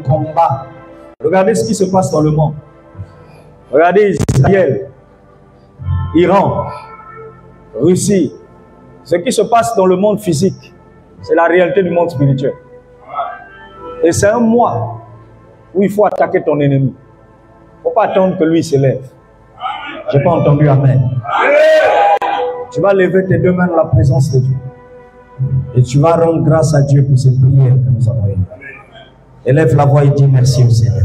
combat. Regardez ce qui se passe dans le monde. Regardez Israël, Iran, Russie. Ce qui se passe dans le monde physique, c'est la réalité du monde spirituel. Et c'est un mois où il faut attaquer ton ennemi. Il ne faut pas attendre que lui s'élève. Je n'ai pas entendu Amen. Tu vas lever tes deux mains dans la présence de Dieu. Et tu vas rendre grâce à Dieu pour ces prières que nous avons émises. Élève la voix et dis merci au Seigneur.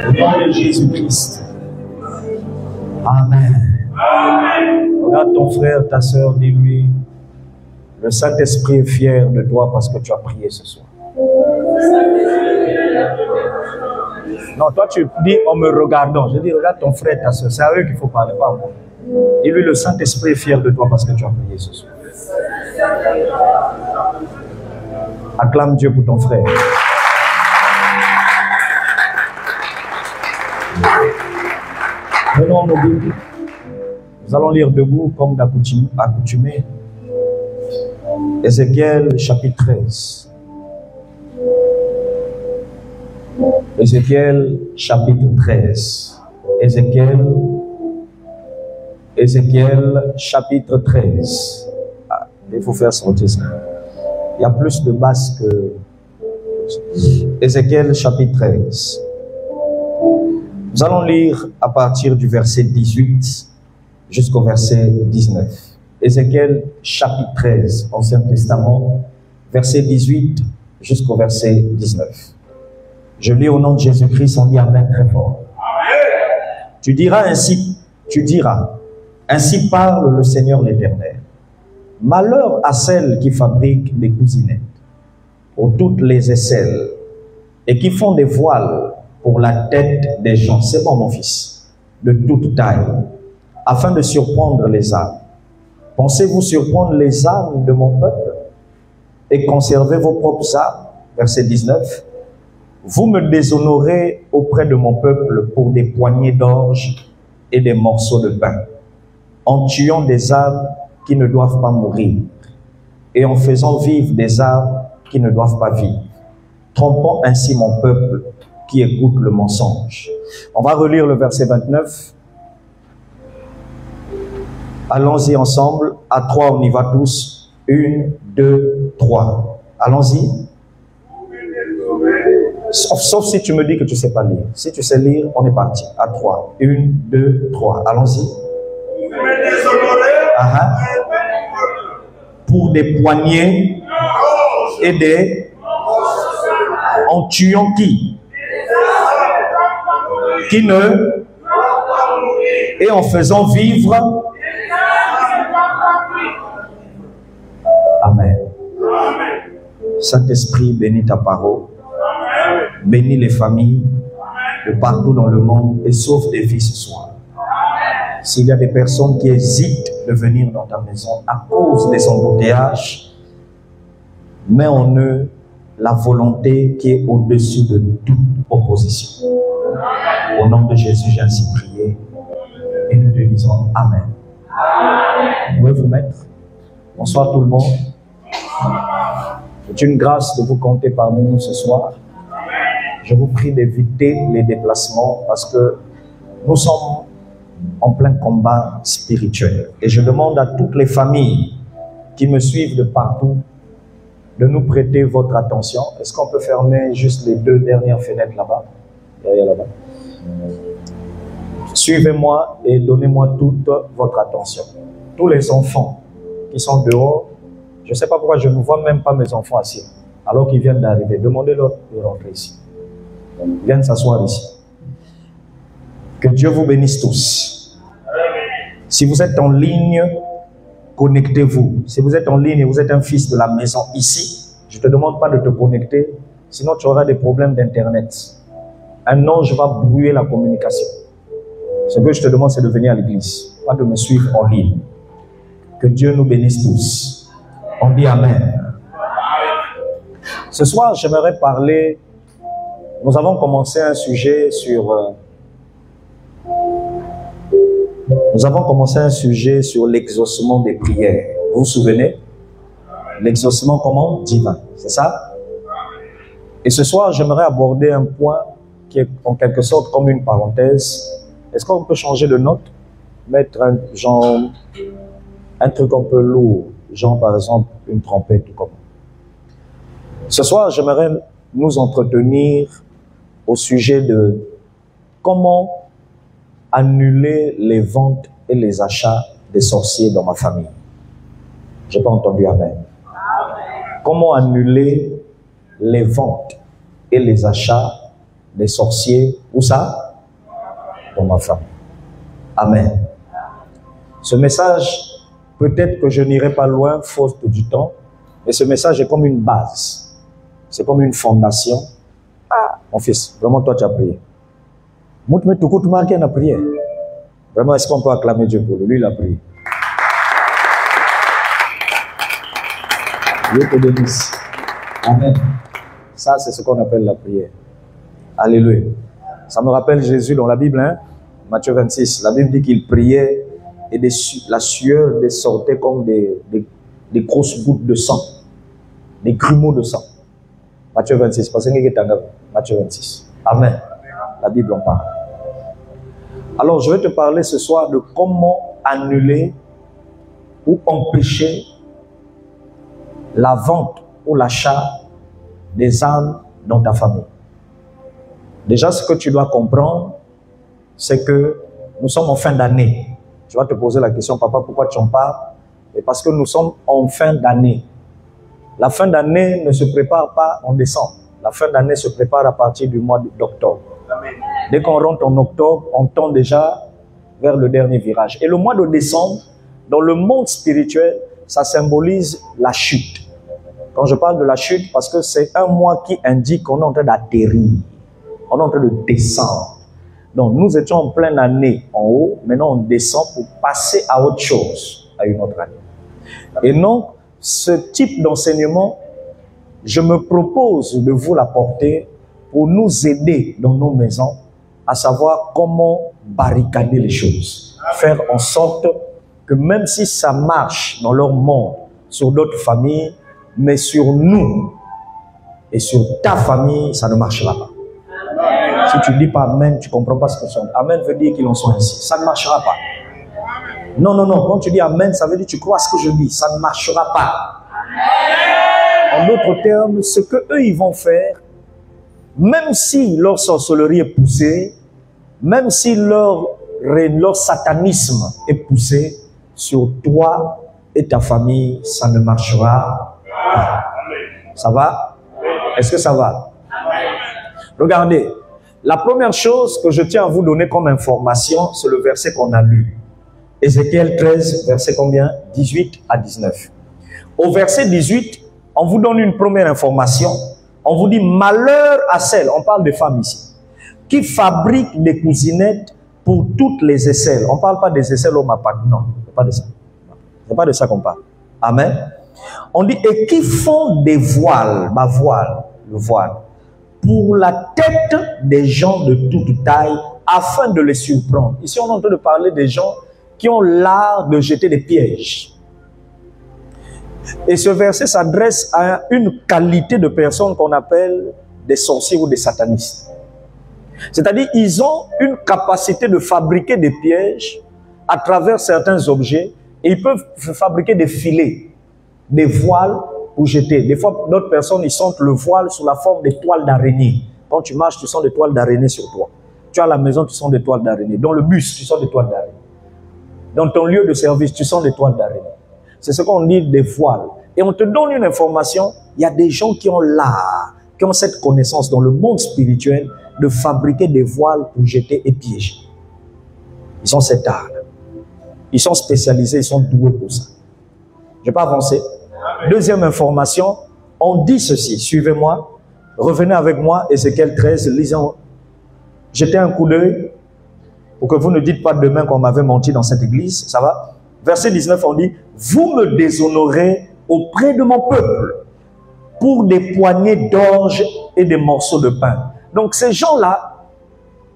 Au nom de Jésus-Christ. Amen. Amen. Regarde ton frère, ta soeur, dis-lui, le Saint-Esprit est fier de toi parce que tu as prié ce soir. Non, toi tu dis en me regardant. Je dis, regarde ton frère, ta soeur, c'est à eux qu'il faut parler, pas à moi. Dis-lui, le Saint-Esprit est fier de toi parce que tu as prié ce soir. Acclame Dieu pour ton frère. Venons nos Bibles. Nous allons lire debout comme d'accoutumé. Ézéchiel chapitre 13. Ézéchiel chapitre 13. Ézéchiel chapitre 13. Ah, il faut faire sortir ça. Il y a plus de basses que... Ézéchiel chapitre 13. Nous allons lire à partir du verset 18 jusqu'au verset 19. Ézéchiel chapitre 13, Ancien Testament, verset 18 jusqu'au verset 19. Je lis au nom de Jésus-Christ, on dit Amen très fort. Amen. Tu diras, ainsi parle le Seigneur l'Éternel. Malheur à celles qui fabriquent des cousinettes pour toutes les aisselles et qui font des voiles pour la tête des gens. C'est bon, mon fils, de toute taille, afin de surprendre les âmes. Pensez-vous surprendre les âmes de mon peuple et conserver vos propres âmes? Verset 19. Vous me déshonorez auprès de mon peuple pour des poignées d'orge et des morceaux de pain, en tuant des âmes qui ne doivent pas mourir et en faisant vivre des âmes qui ne doivent pas vivre, trompant ainsi mon peuple qui écoute le mensonge. On va relire le verset 29. Allons-y ensemble. À 3, on y va tous. 1, 2, 3. Allons-y. Sauf si tu me dis que tu ne sais pas lire. Si tu sais lire, on est parti. À 3. 1, 2, 3. Allons-y. Pour des poignées et des... En tuant qui? Qui ne... Et en faisant vivre... Amen. Saint-Esprit, bénis ta parole. Bénis les familles de partout dans le monde et sauve des vies ce soir. S'il y a des personnes qui hésitent de venir dans ta maison à cause des embouteillages, mets en eux la volonté qui est au-dessus de toute opposition. Au nom de Jésus, j'ai ainsi prié et nous te disons Amen. Vous pouvez vous mettre. Bonsoir tout le monde. C'est une grâce de vous compter parmi nous ce soir. Je vous prie d'éviter les déplacements parce que nous sommes en plein combat spirituel. Et je demande à toutes les familles qui me suivent de partout de nous prêter votre attention. Est-ce qu'on peut fermer juste les deux dernières fenêtres là-bas? Derrière là-bas. Suivez-moi et donnez-moi toute votre attention. Tous les enfants qui sont dehors, je ne sais pas pourquoi je ne vois même pas mes enfants assis, alors qu'ils viennent d'arriver. Demandez-leur de rentrer ici. Ils viennent s'asseoir ici. Que Dieu vous bénisse tous. Si vous êtes en ligne, connectez-vous. Si vous êtes en ligne et vous êtes un fils de la maison ici, je ne te demande pas de te connecter, sinon tu auras des problèmes d'internet. Un ange va brouiller la communication. Ce que je te demande, c'est de venir à l'église, pas de me suivre en ligne. Que Dieu nous bénisse tous. On dit Amen. Ce soir, j'aimerais parler. Nous avons commencé un sujet sur. Nous avons commencé un sujet sur l'exaucement des prières. Vous vous souvenez? L'exaucement comment? Divin. C'est ça? Et ce soir, j'aimerais aborder un point qui est en quelque sorte comme une parenthèse. Est-ce qu'on peut changer de note? Mettre un truc un peu lourd, genre par exemple une trompette ou comment. Ce soir, j'aimerais nous entretenir au sujet de comment annuler les ventes et les achats des sorciers dans ma famille. Je n'ai pas entendu Amen. Comment annuler les ventes et les achats des sorciers, où ça? Dans ma famille. Amen. Ce message, peut-être que je n'irai pas loin, faute du temps, mais ce message est comme une base. C'est comme une fondation. Ah, mon fils, vraiment toi tu as prié. Moi, tu tout marqué dans la prière. Vraiment, est-ce qu'on peut acclamer Dieu pour lui? Lui, il a prié. Dieu te bénisse. Amen. Ça, c'est ce qu'on appelle la prière. Alléluia. Ça me rappelle Jésus dans la Bible, hein? Matthieu 26. La Bible dit qu'il priait et la sueur sortait comme des grosses gouttes de sang, des grumeaux de sang. Matthieu 26. Matthieu 26. Amen. La Bible en parle. Alors, je vais te parler ce soir de comment annuler ou empêcher la vente ou l'achat des âmes dans ta famille. Déjà, ce que tu dois comprendre, c'est que nous sommes en fin d'année. Tu vas te poser la question, papa, pourquoi tu en parles? Et parce que nous sommes en fin d'année. La fin d'année ne se prépare pas en décembre. La fin d'année se prépare à partir du mois d'octobre. Dès qu'on rentre en octobre, on tend déjà vers le dernier virage. Et le mois de décembre, dans le monde spirituel, ça symbolise la chute. Quand je parle de la chute, parce que c'est un mois qui indique qu'on est en train d'atterrir. On est en train de descendre. Donc, nous étions en pleine année en haut. Maintenant, on descend pour passer à autre chose, à une autre année. Et donc, ce type d'enseignement, je me propose de vous l'apporter pour nous aider dans nos maisons à savoir comment barricader les choses. Faire en sorte que même si ça marche dans leur monde, sur d'autres familles, mais sur nous et sur ta famille, ça ne marchera pas. Si tu ne dis pas Amen, tu ne comprends pas ce que c'est. Amen veut dire qu'ils en sont ainsi. Ça ne marchera pas. Non, non, non. Quand tu dis Amen, ça veut dire que tu crois à ce que je dis. Ça ne marchera pas. En d'autres termes, ce qu'eux, ils vont faire, même si leur sorcellerie est poussée, même si leur satanisme est poussé, sur toi et ta famille, ça ne marchera pas. Ça va? Est-ce que ça va? Regardez, la première chose que je tiens à vous donner comme information, c'est le verset qu'on a lu. Ézéchiel 13, verset combien? 18 à 19. Au verset 18, on vous donne une première information. On vous dit malheur à celles, on parle des femmes ici, qui fabriquent des cousinettes pour toutes les aisselles. On ne parle pas des aisselles au mapak, non, ce n'est pas de ça. Ce n'est pas de ça qu'on parle. Amen. On dit, et qui font des voiles, ma voile, le voile, pour la tête des gens de toute taille, afin de les surprendre. Ici, on est en train de parler des gens qui ont l'art de jeter des pièges. Et ce verset s'adresse à une qualité de personnes qu'on appelle des sorciers ou des satanistes. C'est-à-dire, ils ont une capacité de fabriquer des pièges à travers certains objets et ils peuvent fabriquer des filets, des voiles pour jeter. Des fois, d'autres personnes, ils sentent le voile sous la forme des toiles d'araignée. Quand tu marches, tu sens des toiles d'araignée sur toi. Tu es à la maison, tu sens des toiles d'araignée. Dans le bus, tu sens des toiles d'araignée. Dans ton lieu de service, tu sens des toiles d'araignée. C'est ce qu'on dit des voiles. Et on te donne une information, il y a des gens qui ont l'art, qui ont cette connaissance dans le monde spirituel de fabriquer des voiles pour jeter et piéger. Ils ont cet art. Ils sont spécialisés, ils sont doués pour ça. Je ne vais pas avancer. Deuxième information, on dit ceci, suivez-moi. Revenez avec moi, Ézéchiel 13, lisons. Jetez un coup d'œil pour que vous ne dites pas demain qu'on m'avait menti dans cette église. Ça va? Verset 19, on dit, vous me déshonorez auprès de mon peuple pour des poignées d'orge et des morceaux de pain. Donc ces gens-là,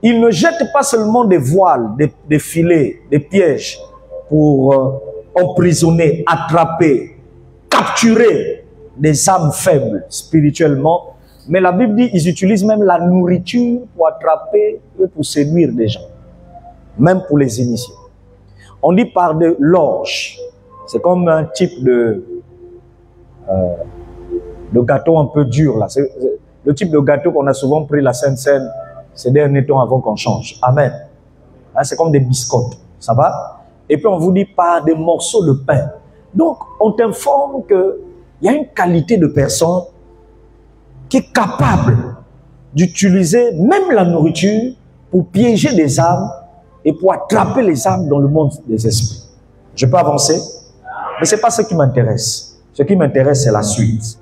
ils ne jettent pas seulement des voiles, des filets, des pièges pour emprisonner, attraper, capturer des âmes faibles spirituellement, mais la Bible dit qu'ils utilisent même la nourriture pour attraper et pour séduire des gens, même pour les initier. On dit par de l'orge, c'est comme un type de gâteau un peu dur là. C'est le type de gâteau qu'on a souvent pris la Sainte Seine ces derniers temps avant qu'on change. Amen. Hein, c'est comme des biscottes. Ça va? Et puis on vous dit par des morceaux de pain. Donc on t'informe qu'il y a une qualité de personne qui est capable d'utiliser même la nourriture pour piéger des âmes et pour attraper les âmes dans le monde des esprits. Je peux avancer? Mais ce n'est pas ce qui m'intéresse. Ce qui m'intéresse, c'est la suite.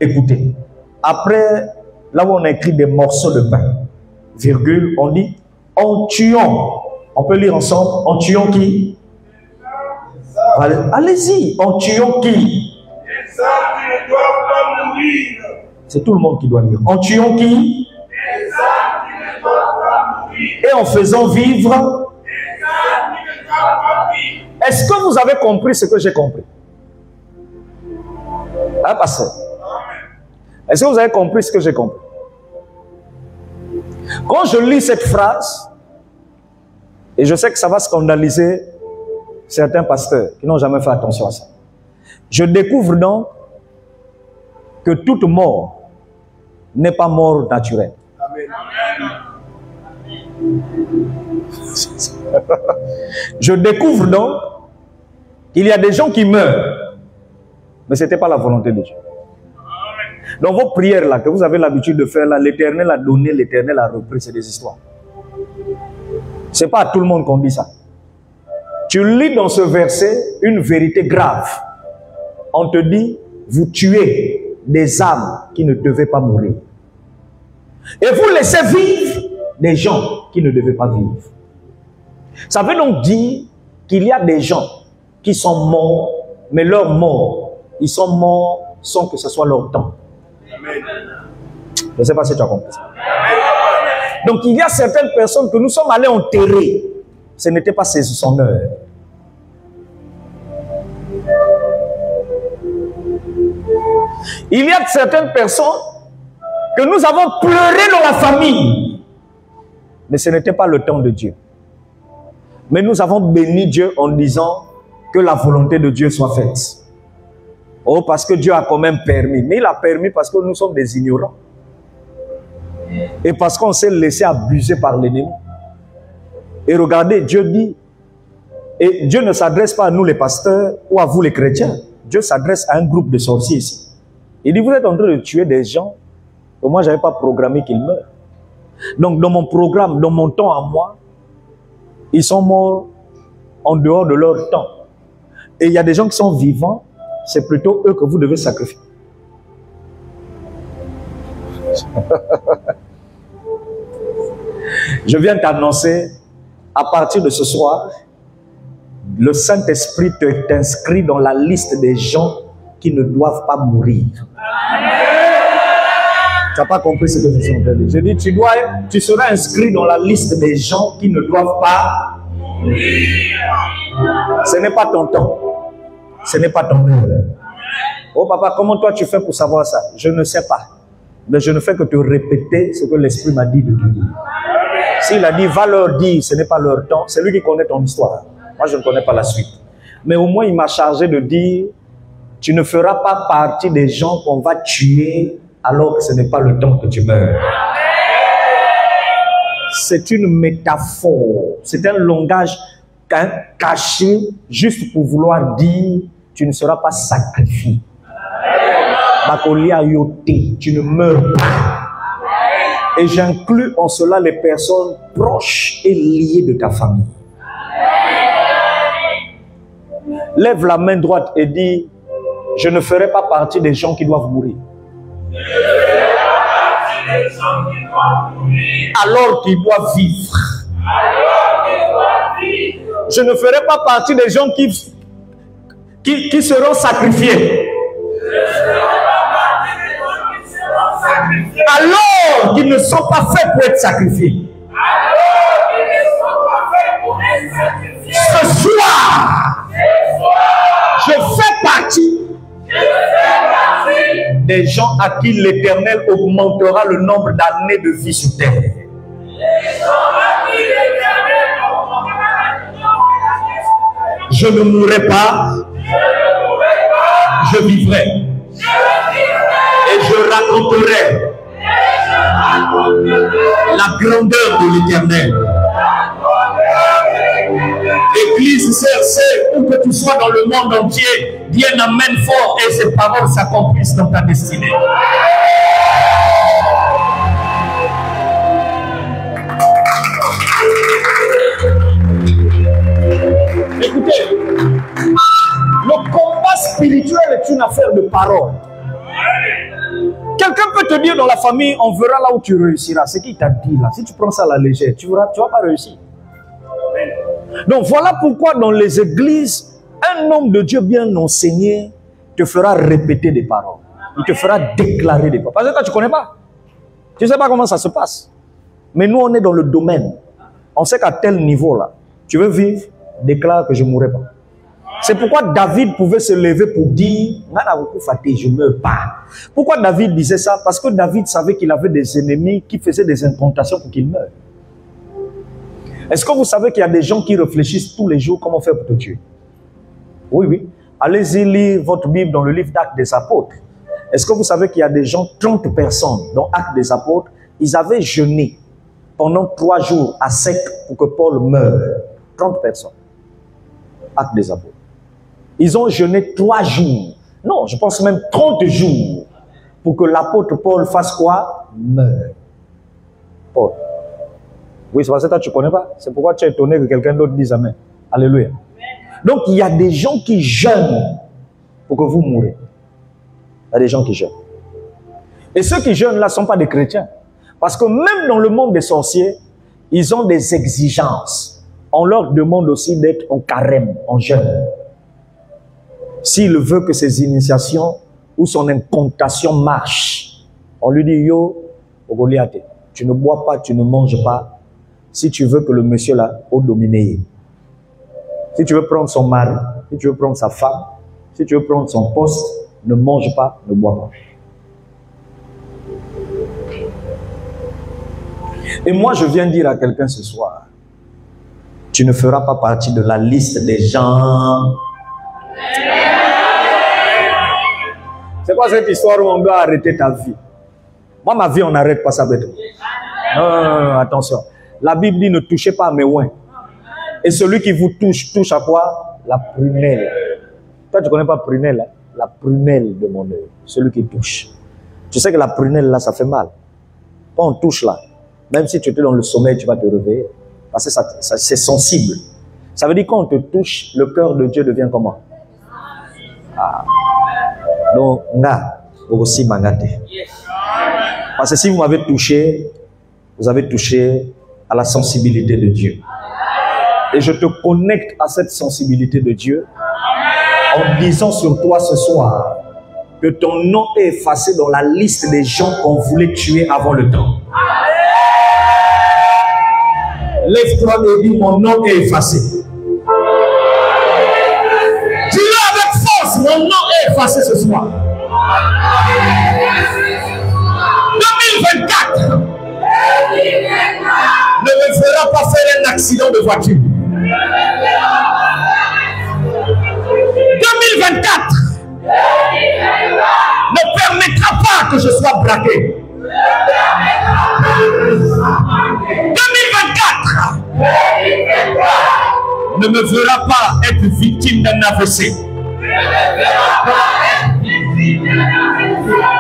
Écoutez, après, là où on a écrit des morceaux de pain, virgule, on dit en tuant. On peut lire ensemble, en tuant qui? Allez-y, en tuant qui? Les âmes qui ne doivent pas mourir. C'est tout le monde qui doit lire. En tuant qui? Les âmes qui ne doivent pas mourir. Et en faisant vivre? Les âmes qui ne doivent pas vivre. Est-ce que vous avez compris ce que j'ai compris? Hein, pasteur? Est-ce que vous avez compris ce que j'ai compris? Quand je lis cette phrase, et je sais que ça va scandaliser certains pasteurs qui n'ont jamais fait attention à ça, je découvre donc que toute mort n'est pas mort naturelle. Je découvre donc qu'il y a des gens qui meurent, mais ce n'était pas la volonté de Dieu. Dans vos prières là, que vous avez l'habitude de faire là, l'Éternel a donné, l'Éternel a repris, c'est des histoires. Ce n'est pas à tout le monde qu'on dit ça. Tu lis dans ce verset une vérité grave. On te dit, vous tuez des âmes qui ne devaient pas mourir. Et vous laissez vivre des gens qui ne devaient pas vivre. Ça veut donc dire qu'il y a des gens qui sont morts, mais leur mort, ils sont morts sans que ce soit leur temps. Je ne sais pas si tu as compris ça. Donc il y a certaines personnes que nous sommes allés enterrer. Ce n'était pas son heure. Il y a certaines personnes que nous avons pleuré dans la famille. Mais ce n'était pas le temps de Dieu. Mais nous avons béni Dieu en disant que la volonté de Dieu soit faite. Oh, parce que Dieu a quand même permis. Mais il a permis parce que nous sommes des ignorants. Et parce qu'on s'est laissé abuser par l'ennemi. Et regardez, Dieu dit, et Dieu ne s'adresse pas à nous les pasteurs ou à vous les chrétiens. Dieu s'adresse à un groupe de sorciers ici. Il dit, vous êtes en train de tuer des gens que moi, je n'avais pas programmé qu'ils meurent. Donc, dans mon programme, dans mon temps à moi, ils sont morts en dehors de leur temps. Et il y a des gens qui sont vivants, c'est plutôt eux que vous devez sacrifier. Je viens t'annoncer, à partir de ce soir, le Saint-Esprit t'inscrit dans la liste des gens qui ne doivent pas mourir. Tu n'as pas compris ce que je suis en train de dire. Je dis, tu seras inscrit dans la liste des gens qui ne doivent pas mourir. Ce n'est pas ton temps. Ce n'est pas ton heure. Oh papa, comment toi tu fais pour savoir ça? Je ne sais pas. Mais je ne fais que te répéter ce que l'Esprit m'a dit de te dire. S'il a dit, va leur dire, ce n'est pas leur temps, c'est lui qui connaît ton histoire. Moi, je ne connais pas la suite. Mais au moins, il m'a chargé de dire, tu ne feras pas partie des gens qu'on va tuer alors que ce n'est pas le temps que tu meurs. C'est une métaphore. C'est un langage caché juste pour vouloir dire, tu ne seras pas sacrifié. Tu ne meurs pas. Et j'inclus en cela les personnes proches et liées de ta famille. Lève la main droite et dis, je ne ferai pas partie des gens qui doivent mourir. alors qu'il doit vivre. Je ne ferai pas partie des gens qui seront sacrifiés. Alors qu'ils ne sont pas faits pour être sacrifiés. Ce soir, je fais partie des gens à qui l'Éternel augmentera le nombre d'années de vie sur terre. Je ne mourrai pas, je vivrai. Et je raconterai la grandeur de l'Éternel. Église CRC, où que tu sois dans le monde entier, dis un amen fort et ces paroles s'accomplissent dans ta destinée. Écoutez, le combat spirituel est une affaire de parole. Quelqu'un peut te dire dans la famille, on verra là où tu réussiras. C'est qui t'a dit là. Si tu prends ça à la légère, tu ne vas pas réussir. Donc voilà pourquoi dans les églises, un homme de Dieu bien enseigné te fera répéter des paroles. Il te fera déclarer des paroles. Parce que toi, tu ne connais pas. Tu ne sais pas comment ça se passe. Mais nous, on est dans le domaine. On sait qu'à tel niveau là, tu veux vivre, déclare que je ne mourrai pas. C'est pourquoi David pouvait se lever pour dire, je ne meurs pas. Pourquoi David disait ça? Parce que David savait qu'il avait des ennemis qui faisaient des incantations pour qu'il meure. Est-ce que vous savez qu'il y a des gens qui réfléchissent tous les jours comment faire pour te tuer? Oui, oui. Allez-y lire votre Bible dans le livre d'Actes des Apôtres. Est-ce que vous savez qu'il y a des gens, 30 personnes dans Actes des Apôtres, ils avaient jeûné pendant 3 jours à sec pour que Paul meure. 30 personnes. Actes des Apôtres. Ils ont jeûné 3 jours. Non, je pense même 30 jours pour que l'apôtre Paul fasse quoi? Meure. Paul. Oui, c'est parce que toi, tu ne connais pas. C'est pourquoi tu es étonné que quelqu'un d'autre dise Amen. Alléluia. Donc, il y a des gens qui jeûnent pour que vous mourrez. Il y a des gens qui jeûnent. Et ceux qui jeûnent là ne sont pas des chrétiens. Parce que même dans le monde des sorciers, ils ont des exigences. On leur demande aussi d'être en carême, en jeûne. S'il veut que ses initiations ou son incantation marchent, on lui dit, yo, Goliath, tu ne bois pas, tu ne manges pas, si tu veux que le monsieur là, au dominer. Si tu veux prendre son mari, si tu veux prendre sa femme, si tu veux prendre son poste, ne mange pas, ne bois pas. Et moi, je viens dire à quelqu'un ce soir, tu ne feras pas partie de la liste des gens. C'est quoi cette histoire où on doit arrêter ta vie? Moi, ma vie, on n'arrête pas ça bêtement. Non, attention. La Bible dit ne touchez pas à mes oins. Et celui qui vous touche, touche à quoi? La prunelle. Toi, tu ne connais pas prunelle, hein? La prunelle de mon œil. Celui qui touche. Tu sais que la prunelle, là, ça fait mal. Quand on touche là, même si tu étais dans le sommeil, tu vas te réveiller. Parce que c'est sensible. Ça veut dire quand on te touche, le cœur de Dieu devient comment? Ah. Donc, vous aussi mangate. Parce que si vous m'avez touché, vous avez touché à la sensibilité de Dieu. Et je te connecte à cette sensibilité de Dieu en disant sur toi ce soir que ton nom est effacé dans la liste des gens qu'on voulait tuer avant le temps. Lève-toi et dis, mon nom est effacé. Dis-le avec force, mon nom est effacé ce soir. 2024 ne me fera pas faire un accident de voiture. 2024 ne permettra pas que je sois braqué. 2024 ne me fera pas être victime d'un AVC.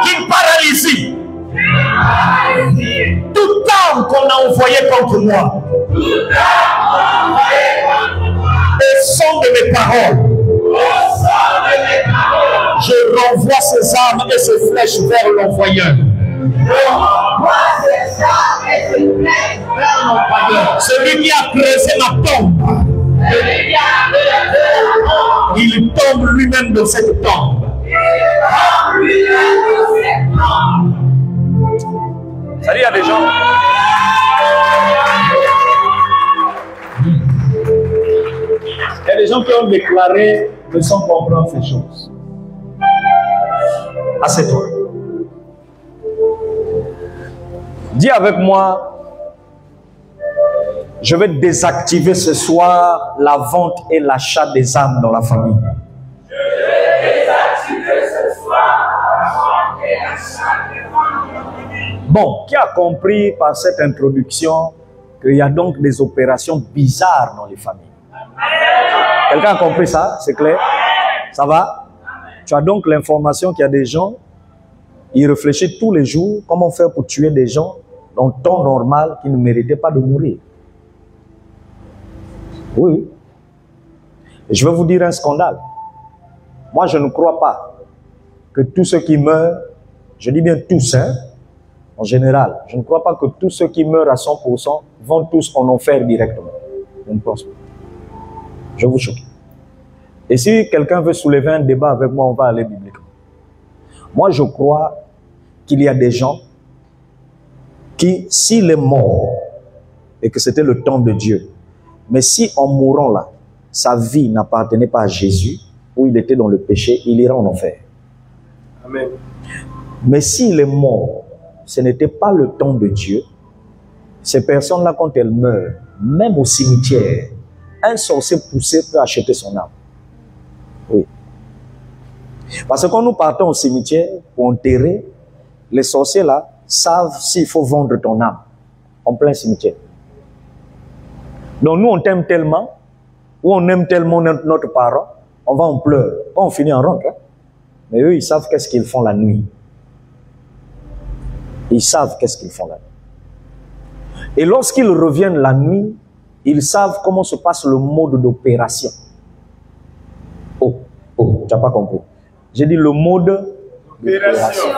D'une paralysie. Tout arme qu'on a envoyé contre moi. Au son de mes paroles. Je renvoie ces armes et ces flèches vers l'envoyeur. Celui qui a creusé ma tombe, il tombe lui-même dans cette tombe. Ça dit, il y a des gens. Il y a des gens qui ont déclaré ne sans comprendre ces choses. Assieds-toi. Dis avec moi. Je vais désactiver ce soir la vente et l'achat des âmes dans la famille. Je vais désactiver ce soir la vente et l'achat des âmes dans la famille. Bon, qui a compris par cette introduction qu'il y a donc des opérations bizarres dans les familles? Quelqu'un a compris ça? C'est clair? Ça va? Tu as donc l'information qu'il y a des gens, ils réfléchissent tous les jours comment faire pour tuer des gens dans le temps normal qui ne méritaient pas de mourir. Oui. Et je vais vous dire un scandale. Moi, je ne crois pas que tous ceux qui meurent, je dis bien tous, hein, en général, je ne crois pas que tous ceux qui meurent à 100% vont tous en enfer directement. Je ne pense pas. Je vais vous choquer. Et si quelqu'un veut soulever un débat avec moi, on va aller bibliquement. Moi, je crois qu'il y a des gens qui, s'il est mort, et que c'était le temps de Dieu, mais si en mourant là, sa vie n'appartenait pas à Jésus, ou il était dans le péché, il ira en enfer. Amen. Mais s'il est mort, ce n'était pas le temps de Dieu, ces personnes-là, quand elles meurent, même au cimetière, un sorcier poussé peut acheter son âme. Oui. Parce que quand nous partons au cimetière pour enterrer, les sorciers là savent s'il faut vendre ton âme en plein cimetière. Donc nous, on t'aime tellement, ou on aime tellement notre parent, on va en pleurs. Pas on finit en rentre. Hein? Mais eux, ils savent qu'est-ce qu'ils font la nuit. Ils savent qu'est-ce qu'ils font la nuit. Et lorsqu'ils reviennent la nuit, ils savent comment se passe le mode d'opération. Oh, tu n'as pas compris. J'ai dit le mode d'opération.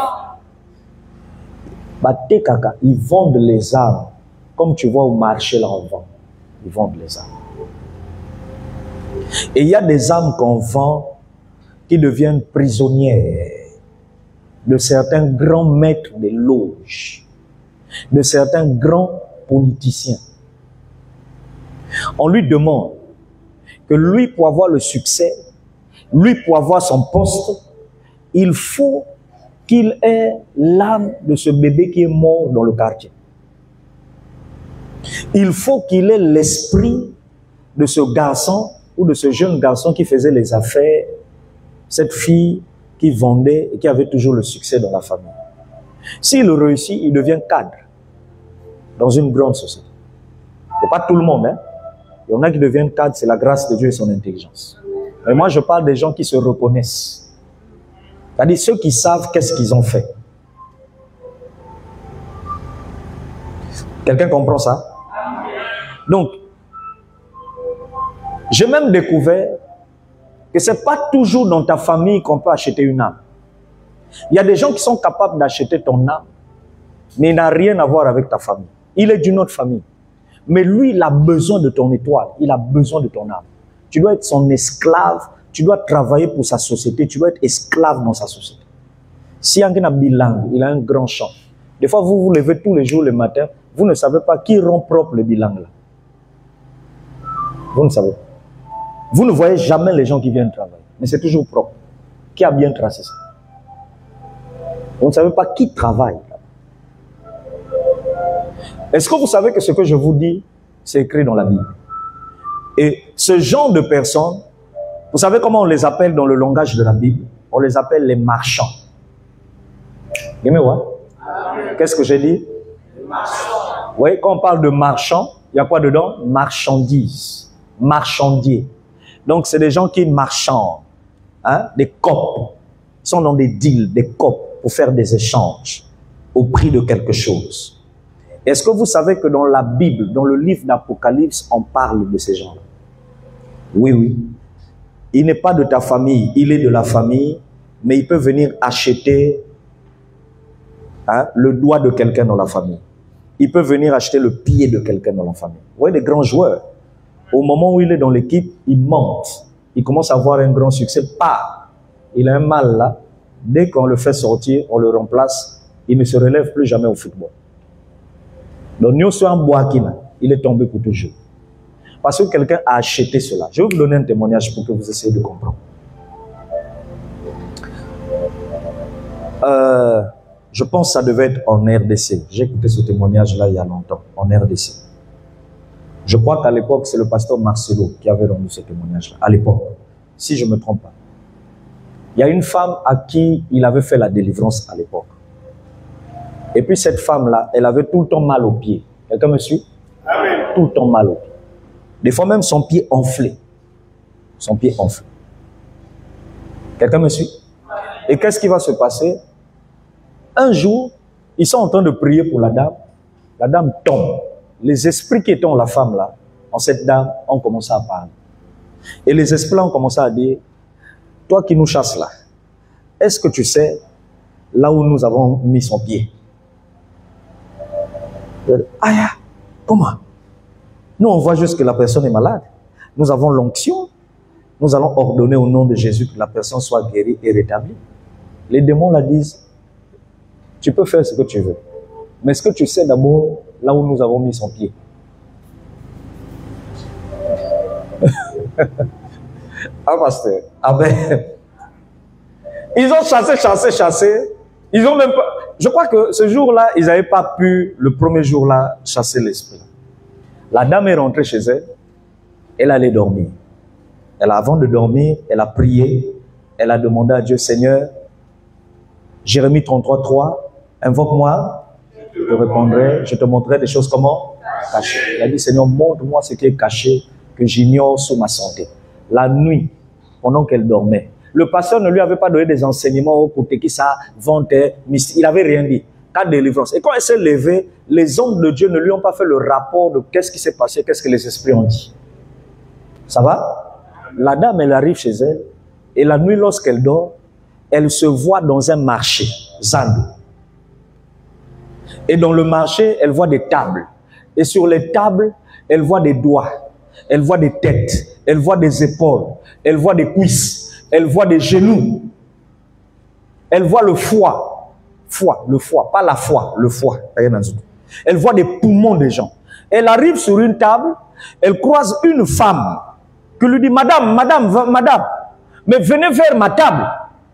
Bah, tes caca, ils vendent les âmes. Comme tu vois au marché là, on vend. Ils vendent les âmes. Et il y a des âmes qu'on vend qui deviennent prisonnières de certains grands maîtres des loges, de certains grands politiciens. On lui demande que lui, pour avoir le succès, lui, pour avoir son poste, il faut qu'il ait l'âme de ce bébé qui est mort dans le quartier. Il faut qu'il ait l'esprit de ce garçon ou de ce jeune garçon qui faisait les affaires, cette fille qui vendait et qui avait toujours le succès dans la famille. S'il réussit, il devient cadre dans une grande société. Ce n'est pas tout le monde, hein. Il y en a qui deviennent cadres, c'est la grâce de Dieu et son intelligence. Mais moi, je parle des gens qui se reconnaissent. C'est-à-dire ceux qui savent qu'est-ce qu'ils ont fait. Quelqu'un comprend ça? Donc, j'ai même découvert que ce n'est pas toujours dans ta famille qu'on peut acheter une âme. Il y a des gens qui sont capables d'acheter ton âme, mais il n'a rien à voir avec ta famille. Il est d'une autre famille. Mais lui, il a besoin de ton étoile, il a besoin de ton âme. Tu dois être son esclave, tu dois travailler pour sa société, tu dois être esclave dans sa société. Si un bilingue, il a un grand champ. Des fois, vous vous levez tous les jours le matin, vous ne savez pas qui rend propre le bilingue là. Vous ne savez pas. Vous ne voyez jamais les gens qui viennent travailler, mais c'est toujours propre. Qui a bien tracé ça? Vous ne savez pas qui travaille. Est-ce que vous savez que ce que je vous dis, c'est écrit dans la Bible? Et ce genre de personnes, vous savez comment on les appelle dans le langage de la Bible? On les appelle les marchands. Qu'est-ce que j'ai dit? Oui, quand on parle de marchands, il y a quoi dedans? Marchandises, marchandiers. Donc, c'est des gens qui marchandent, hein, des copes. Ils sont dans des deals, des copes, pour faire des échanges au prix de quelque chose. Est-ce que vous savez que dans la Bible, dans le livre d'Apocalypse, on parle de ces gens-là? Oui, oui. Il n'est pas de ta famille, il est de la famille, mais il peut venir acheter hein, le doigt de quelqu'un dans la famille. Il peut venir acheter le pied de quelqu'un dans la famille. Vous voyez des grands joueurs. Au moment où il est dans l'équipe, il monte. Il commence à avoir un grand succès. Pas. Il a un mal là. Dès qu'on le fait sortir, on le remplace. Il ne se relève plus jamais au football. Donc, il est tombé pour toujours. Parce que quelqu'un a acheté cela. Je vais vous donner un témoignage pour que vous essayiez de comprendre. Je pense que ça devait être en RDC. J'ai écouté ce témoignage-là il y a longtemps, en RDC. Je crois qu'à l'époque, c'est le pasteur Marcelo qui avait rendu ce témoignage-là, à l'époque, si je ne me trompe pas. Il y a une femme à qui il avait fait la délivrance à l'époque. Et puis cette femme-là, elle avait tout le temps mal aux pieds. Quelqu'un me suit? Amen. Tout le temps mal aux pieds. Des fois même son pied enflé. Son pied enflé. Quelqu'un me suit? Et qu'est-ce qui va se passer? Un jour, ils sont en train de prier pour la dame. La dame tombe. Les esprits qui étaient en la femme là, en cette dame, ont commencé à parler. Et les esprits là ont commencé à dire, toi qui nous chasses là, est-ce que tu sais là où nous avons mis son pied? Aïe, comment? Nous on voit juste que la personne est malade. Nous avons l'onction. Nous allons ordonner au nom de Jésus que la personne soit guérie et rétablie. Les démons la disent, tu peux faire ce que tu veux. Mais est-ce que tu sais d'abord là où nous avons mis son pied? Ah, pasteur. Ah ben. Ils ont chassé. Ils ont même pas. Je crois que ce jour-là, ils n'avaient pas pu, le premier jour-là, chasser l'esprit. La dame est rentrée chez elle. Elle allait dormir. Avant de dormir, elle a prié. Elle a demandé à Dieu, Seigneur, Jérémie 33:3, invoque-moi, je te répondrai, je te montrerai des choses comment? Cachées. Il a dit, Seigneur, montre-moi ce qui est caché, que j'ignore sous ma santé. La nuit, pendant qu'elle dormait, le pasteur ne lui avait pas donné des enseignements au côté qui ça vantait, mystique. Il n'avait rien dit. Cas de délivrance. Et quand elle s'est levée, les hommes de Dieu ne lui ont pas fait le rapport de qu'est-ce qui s'est passé, qu'est-ce que les esprits ont dit. Ça va? La dame, elle arrive chez elle, et la nuit, lorsqu'elle dort, elle se voit dans un marché, Zando. Et dans le marché, elle voit des tables. Et sur les tables, elle voit des doigts, elle voit des têtes, elle voit des épaules, elle voit des cuisses, elle voit des genoux. Elle voit le foie, le foie, pas la foi, le foie. Elle voit des poumons des gens. Elle arrive sur une table, elle croise une femme qui lui dit, madame, mais venez vers ma table.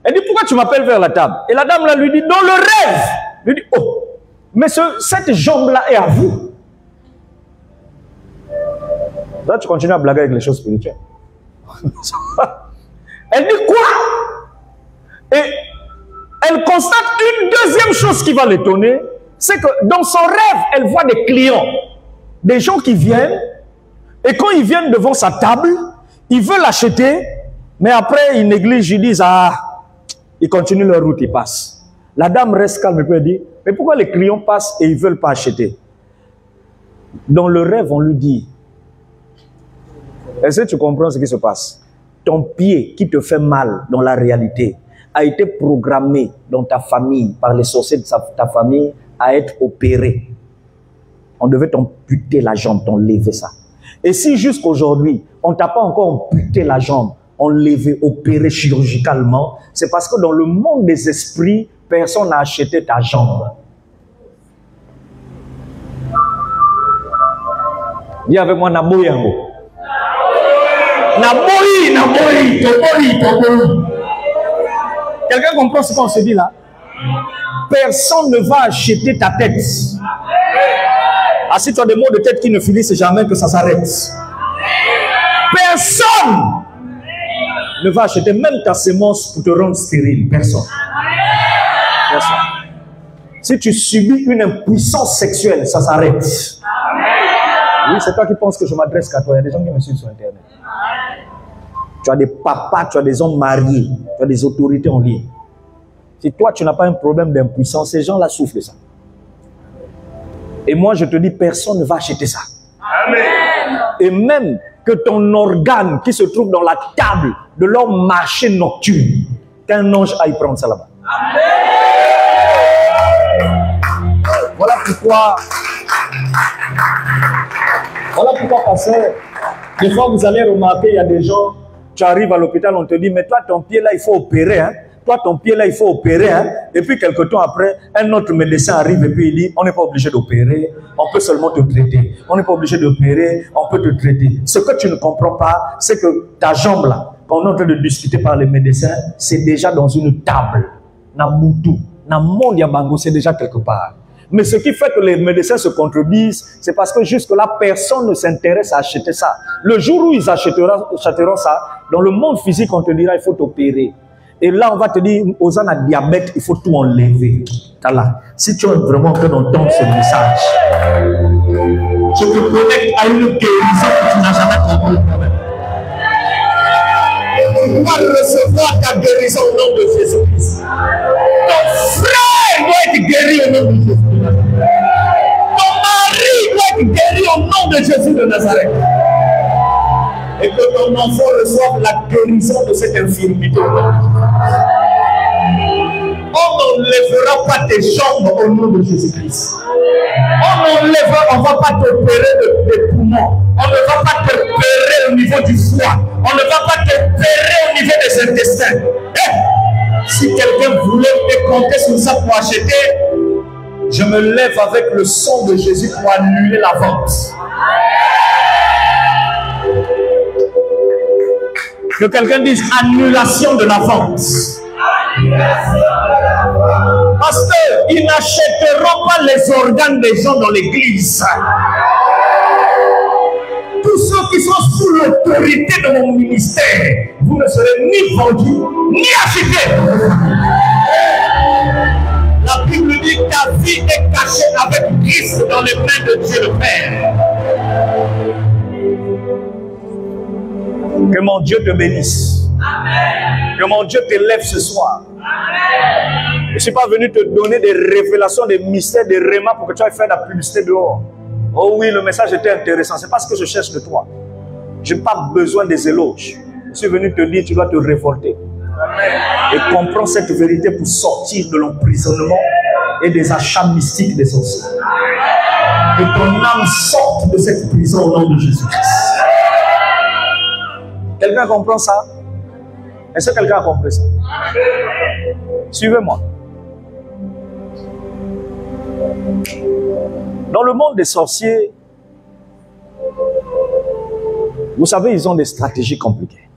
Elle dit, pourquoi tu m'appelles vers la table? Et la dame là lui dit, dans le rêve. Elle lui dit, oh, mais cette jambe-là est à vous. Là, tu continues à blaguer avec les choses spirituelles. Elle dit quoi? Et elle constate une deuxième chose qui va l'étonner, c'est que dans son rêve, elle voit des clients, des gens qui viennent, et quand ils viennent devant sa table, ils veulent acheter, mais après ils négligent, ils disent, ah, ils continuent leur route, ils passent. La dame reste calme et peut dire, mais pourquoi les clients passent et ils ne veulent pas acheter? Dans le rêve, on lui dit, est-ce que tu comprends ce qui se passe? Ton pied qui te fait mal dans la réalité a été programmé dans ta famille, par les sorciers de ta famille, à être opéré. On devait t'amputer la jambe, t'enlever ça. Et si jusqu'aujourd'hui, on ne t'a pas encore amputé la jambe, enlevé, opéré chirurgicalement, c'est parce que dans le monde des esprits, personne n'a acheté ta jambe. Dis avec moi, Naboyango. Naboyi. Quelqu'un comprend ce qu'on se dit là? Personne ne va acheter ta tête. Ah, si tu as des maux de tête qui ne finissent jamais, que ça s'arrête. Personne ne va acheter même ta sémence pour te rendre stérile. Personne. Si tu subis une impuissance sexuelle, ça s'arrête. Oui, c'est toi qui penses que je m'adresse qu'à toi. Il y a des gens qui me suivent sur Internet. Tu as des papas, tu as des hommes mariés, tu as des autorités en lien. Si toi, tu n'as pas un problème d'impuissance, ces gens-là souffrent de ça. Et moi, je te dis, personne ne va acheter ça. Amen. Et même que ton organe qui se trouve dans la table de leur marché nocturne, qu'un ange aille prendre ça là-bas. Amen. Voilà pourquoi, pasteur, des fois vous allez remarquer, il y a des gens, tu arrives à l'hôpital, on te dit, mais toi, ton pied là, il faut opérer, hein. Toi, ton pied là, il faut opérer, hein. Et puis, quelque temps après, un autre médecin arrive et puis il dit, on n'est pas obligé d'opérer, on peut seulement te traiter. On n'est pas obligé d'opérer, on peut te traiter. Ce que tu ne comprends pas, c'est que ta jambe là, quand on est en train de discuter par les médecins, c'est déjà dans une table. Namutu, Namondia Bango, c'est déjà quelque part. Mais ce qui fait que les médecins se contredisent, c'est parce que jusque-là, personne ne s'intéresse à acheter ça. Le jour où ils achèteront ça, dans le monde physique, on te dira, il faut t'opérer. Et là, on va te dire, aux gens à diabète, il faut tout enlever. Là. Si tu es vraiment en train d'entendre ce message, je te connecte à une guérison que tu n'as jamais compris toi-même. Tu vas recevoir ta guérison au nom de Jésus-Christ. Ton frère doit être guéri au nom de Jésus. Ton mari doit être guéri au nom de Jésus de Nazareth. Et que ton enfant reçoive la guérison de cette infirmité. On n'enlèvera pas tes jambes au nom de Jésus-Christ. On ne va pas t'opérer des poumons. On ne va pas t'opérer au niveau du foie. On ne va pas t'opérer au niveau des intestins. Si quelqu'un voulait te compter sur ça pour acheter, je me lève avec le sang de Jésus pour annuler la vente. Que quelqu'un dise annulation de la vente. Parce qu'ils n'achèteront pas les organes des gens dans l'église. Tous ceux qui sont sous l'autorité de mon ministère, vous ne serez ni vendus, ni achetés. La Bible dit que ta vie est cachée avec Christ dans les mains de Dieu le Père. Que mon Dieu te bénisse. Amen. Que mon Dieu t'élève ce soir. Amen. Je ne suis pas venu te donner des révélations, des mystères, des rémas pour que tu ailles faire la publicité dehors. Oh oui, le message était intéressant. Ce n'est pas ce que je cherche de toi. Je n'ai pas besoin des éloges. Je suis venu te dire, tu dois te révolter. Amen. Et comprends cette vérité pour sortir de l'emprisonnement et des achats mystiques des sorciers. Que ton âme sorte de cette prison au nom de Jésus-Christ. Quelqu'un comprend ça? Est-ce que quelqu'un a compris ça? Suivez-moi. Dans le monde des sorciers, vous savez, ils ont des stratégies compliquées.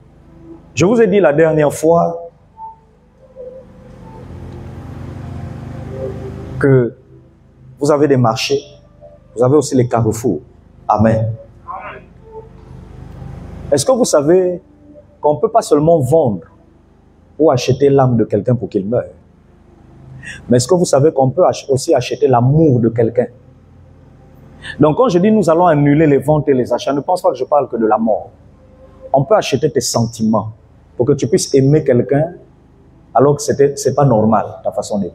Je vous ai dit la dernière fois que vous avez des marchés, vous avez aussi les carrefours. Amen. Est-ce que vous savez qu'on ne peut pas seulement vendre ou acheter l'âme de quelqu'un pour qu'il meure? Mais est-ce que vous savez qu'on peut aussi acheter l'amour de quelqu'un? Donc quand je dis nous allons annuler les ventes et les achats, ne pense pas que je parle que de la mort. On peut acheter tes sentiments pour que tu puisses aimer quelqu'un alors que ce n'est pas normal ta façon d'aimer.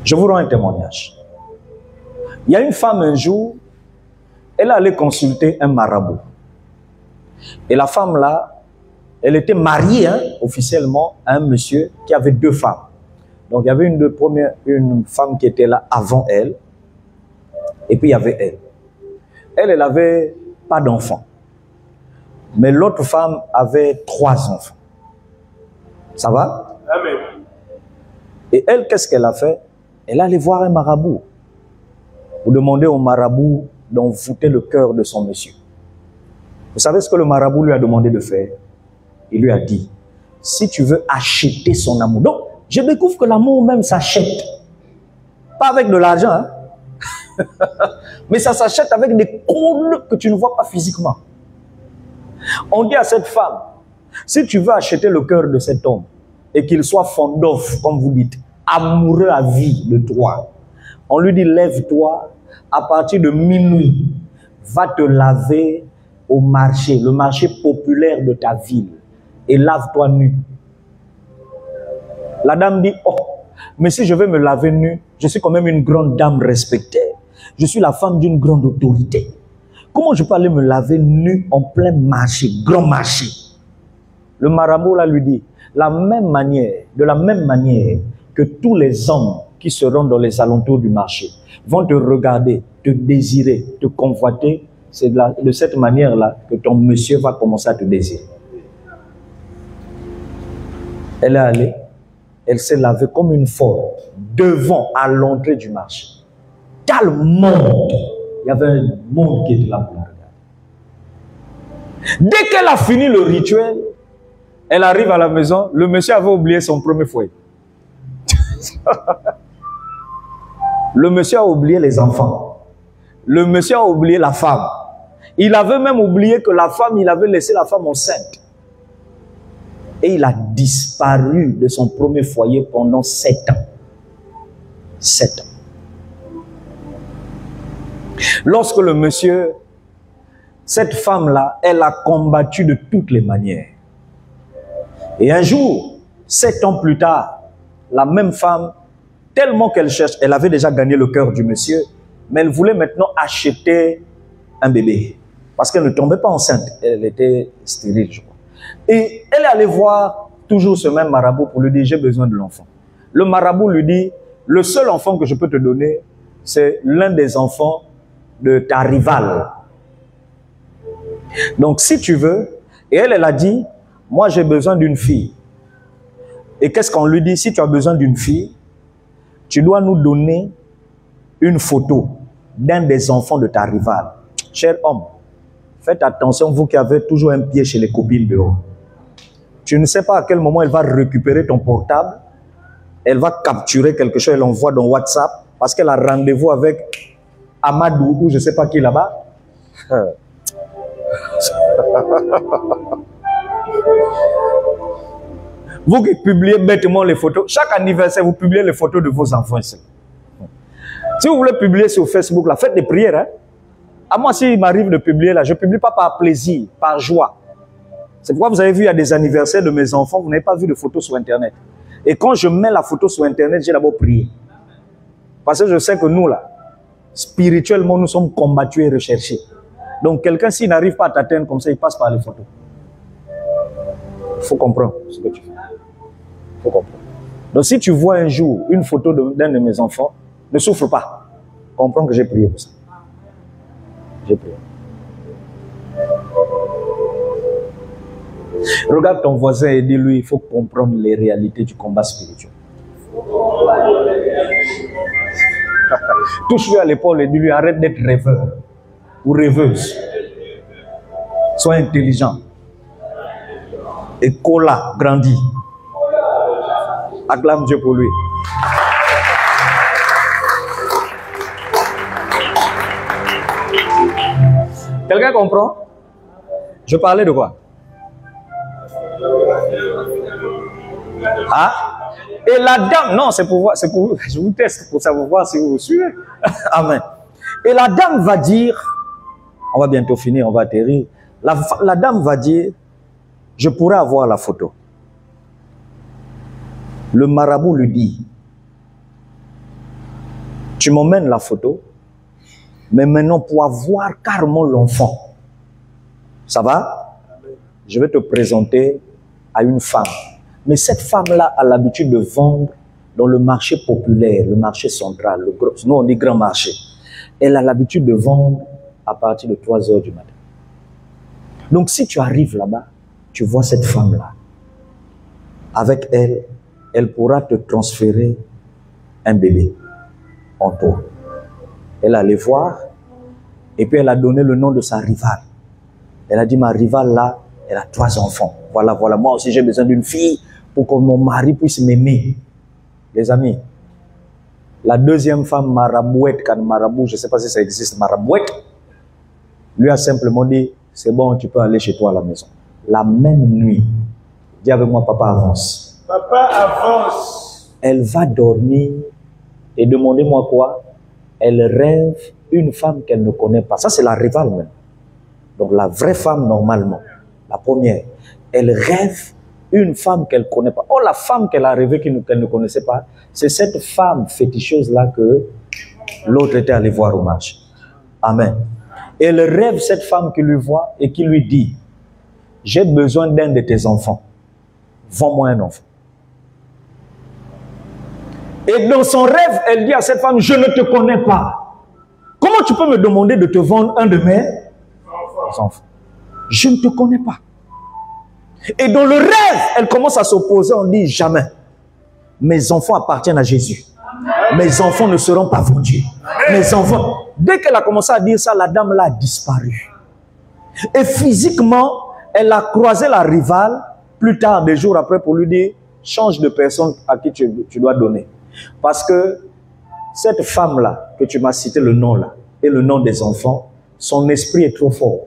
Je vous rends un témoignage. Il y a une femme un jour, elle allait consulter un marabout. Et la femme là, elle était mariée officiellement à un monsieur qui avait 2 femmes. Donc il y avait une femme qui était là avant elle. Et puis il y avait elle. Elle n'avait pas d'enfant. Mais l'autre femme avait 3 enfants. Ça va? Amen. Et elle, qu'est-ce qu'elle a fait? Elle allait voir un marabout. Pour demander au marabout d'envoûter le cœur de son monsieur. Vous savez ce que le marabout lui a demandé de faire? Il lui a dit, si tu veux acheter son amour. Donc, je découvre que l'amour même s'achète. Pas avec de l'argent, hein? Mais ça s'achète avec des codes que tu ne vois pas physiquement. On dit à cette femme, si tu veux acheter le cœur de cet homme et qu'il soit fondof, comme vous dites, amoureux à vie de toi, on lui dit, lève-toi, à partir de minuit, va te laver au marché, le marché populaire de ta ville, et lave-toi nu. La dame dit, oh, mais si je vais me laver nu, je suis quand même une grande dame respectée. Je suis la femme d'une grande autorité. Comment je peux aller me laver nu en plein marché, grand marché? Le marabout là lui dit, de la même manière que tous les hommes qui seront dans les alentours du marché vont te regarder, te désirer, te convoiter. C'est de cette manière-là que ton monsieur va commencer à te désirer. Elle est allée, elle s'est lavée comme une folle devant, à l'entrée du marché. Dans le monde, il y avait un monde qui était là pour la regarder. Dès qu'elle a fini le rituel, elle arrive à la maison, le monsieur avait oublié son premier foyer. Le monsieur a oublié les enfants. Le monsieur a oublié la femme. Il avait même oublié que la femme, il avait laissé la femme enceinte. Et il a disparu de son premier foyer pendant 7 ans. 7 ans. Lorsque le monsieur, cette femme-là, elle a combattu de toutes les manières. Et un jour, 7 ans plus tard, la même femme, tellement qu'elle cherche, elle avait déjà gagné le cœur du monsieur, mais elle voulait maintenant acheter un bébé. Parce qu'elle ne tombait pas enceinte, elle était stérile, je crois. Et elle est allée voir toujours ce même marabout pour lui dire, j'ai besoin de l'enfant. Le marabout lui dit, le seul enfant que je peux te donner, c'est l'un des enfants de ta rivale. Donc si tu veux, et elle a dit, moi j'ai besoin d'une fille. Et qu'est-ce qu'on lui dit? Si tu as besoin d'une fille, tu dois nous donner une photo d'un des enfants de ta rivale. Cher homme, faites attention, vous qui avez toujours un pied chez les copines dehors. Tu ne sais pas à quel moment elle va récupérer ton portable, elle va capturer quelque chose, elle l'envoie dans WhatsApp, parce qu'elle a rendez-vous avec Amadou, ou je ne sais pas qui là-bas. Vous qui publiez bêtement les photos, chaque anniversaire, vous publiez les photos de vos enfants ici. Si vous voulez publier sur Facebook, là, faites des prières. Hein? À moi, s'il m'arrive de publier là, je ne publie pas par plaisir, par joie. C'est pourquoi vous avez vu, il y a des anniversaires de mes enfants, vous n'avez pas vu de photos sur Internet. Et quand je mets la photo sur Internet, j'ai d'abord prié. Parce que je sais que nous, là, spirituellement, nous sommes combattus et recherchés. Donc, quelqu'un, s'il n'arrive pas à t'atteindre comme ça, il passe par les photos. Il faut comprendre ce que tu fais. Il faut comprendre. Donc, si tu vois un jour une photo d'un de mes enfants, ne souffre pas. Comprends que j'ai prié pour ça. J'ai prié. Regarde ton voisin et dis-lui, il faut comprendre les réalités du combat spirituel. Touche-lui à l'épaule et dis-lui, arrête d'être rêveur ou rêveuse. Sois intelligent. Et Kola grandit. Acclame Dieu pour lui. Quelqu'un comprend? Je parlais de quoi? Ah? Et la dame, non, c'est pour voir, c'est pour, je vous teste pour savoir si vous suivez. Amen. Et la dame va dire, on va bientôt finir, on va atterrir. La dame va dire, je pourrais avoir la photo. Le marabout lui dit, tu m'emmènes la photo, mais maintenant pour avoir carrément l'enfant, ça va? Je vais te présenter à une femme. Mais cette femme-là a l'habitude de vendre dans le marché populaire, le marché central, le gros, nous on dit grand marché. Elle a l'habitude de vendre à partir de 3 heures du matin. Donc si tu arrives là-bas, tu vois cette femme-là. Avec elle, elle pourra te transférer un bébé en toi. Elle allait voir et puis elle a donné le nom de sa rivale. Elle a dit, ma rivale là, elle a 3 enfants. Voilà, voilà, moi aussi j'ai besoin d'une fille pour que mon mari puisse m'aimer. Les amis, la deuxième femme, Marabouette, quand Marabout, je ne sais pas si ça existe, Marabouette, lui a simplement dit, c'est bon, tu peux aller chez toi à la maison. La même nuit, dis avec moi, papa avance. Papa avance. Elle va dormir et demandez-moi quoi? Elle rêve une femme qu'elle ne connaît pas. Ça, c'est la rivale même. Donc la vraie femme, normalement, la première, elle rêve une femme qu'elle ne connaît pas. Oh, la femme qu'elle a rêvée qu'elle ne connaissait pas, c'est cette femme féticheuse-là que l'autre était allé voir au marché. Amen. Et elle rêve cette femme qui lui voit et qui lui dit, j'ai besoin d'un de tes enfants. Vends-moi un enfant. Et dans son rêve, elle dit à cette femme, je ne te connais pas. Comment tu peux me demander de te vendre un de mes enfants? Je ne te connais pas. Et dans le rêve, elle commence à s'opposer. On dit jamais. Mes enfants appartiennent à Jésus. Mes enfants ne seront pas vendus. Mes enfants. Dès qu'elle a commencé à dire ça, la dame là a disparu. Et physiquement, elle a croisé la rivale plus tard, des jours après, pour lui dire, change de personne à qui tu dois donner. Parce que cette femme-là, que tu m'as cité le nom là, et le nom des enfants, son esprit est trop fort.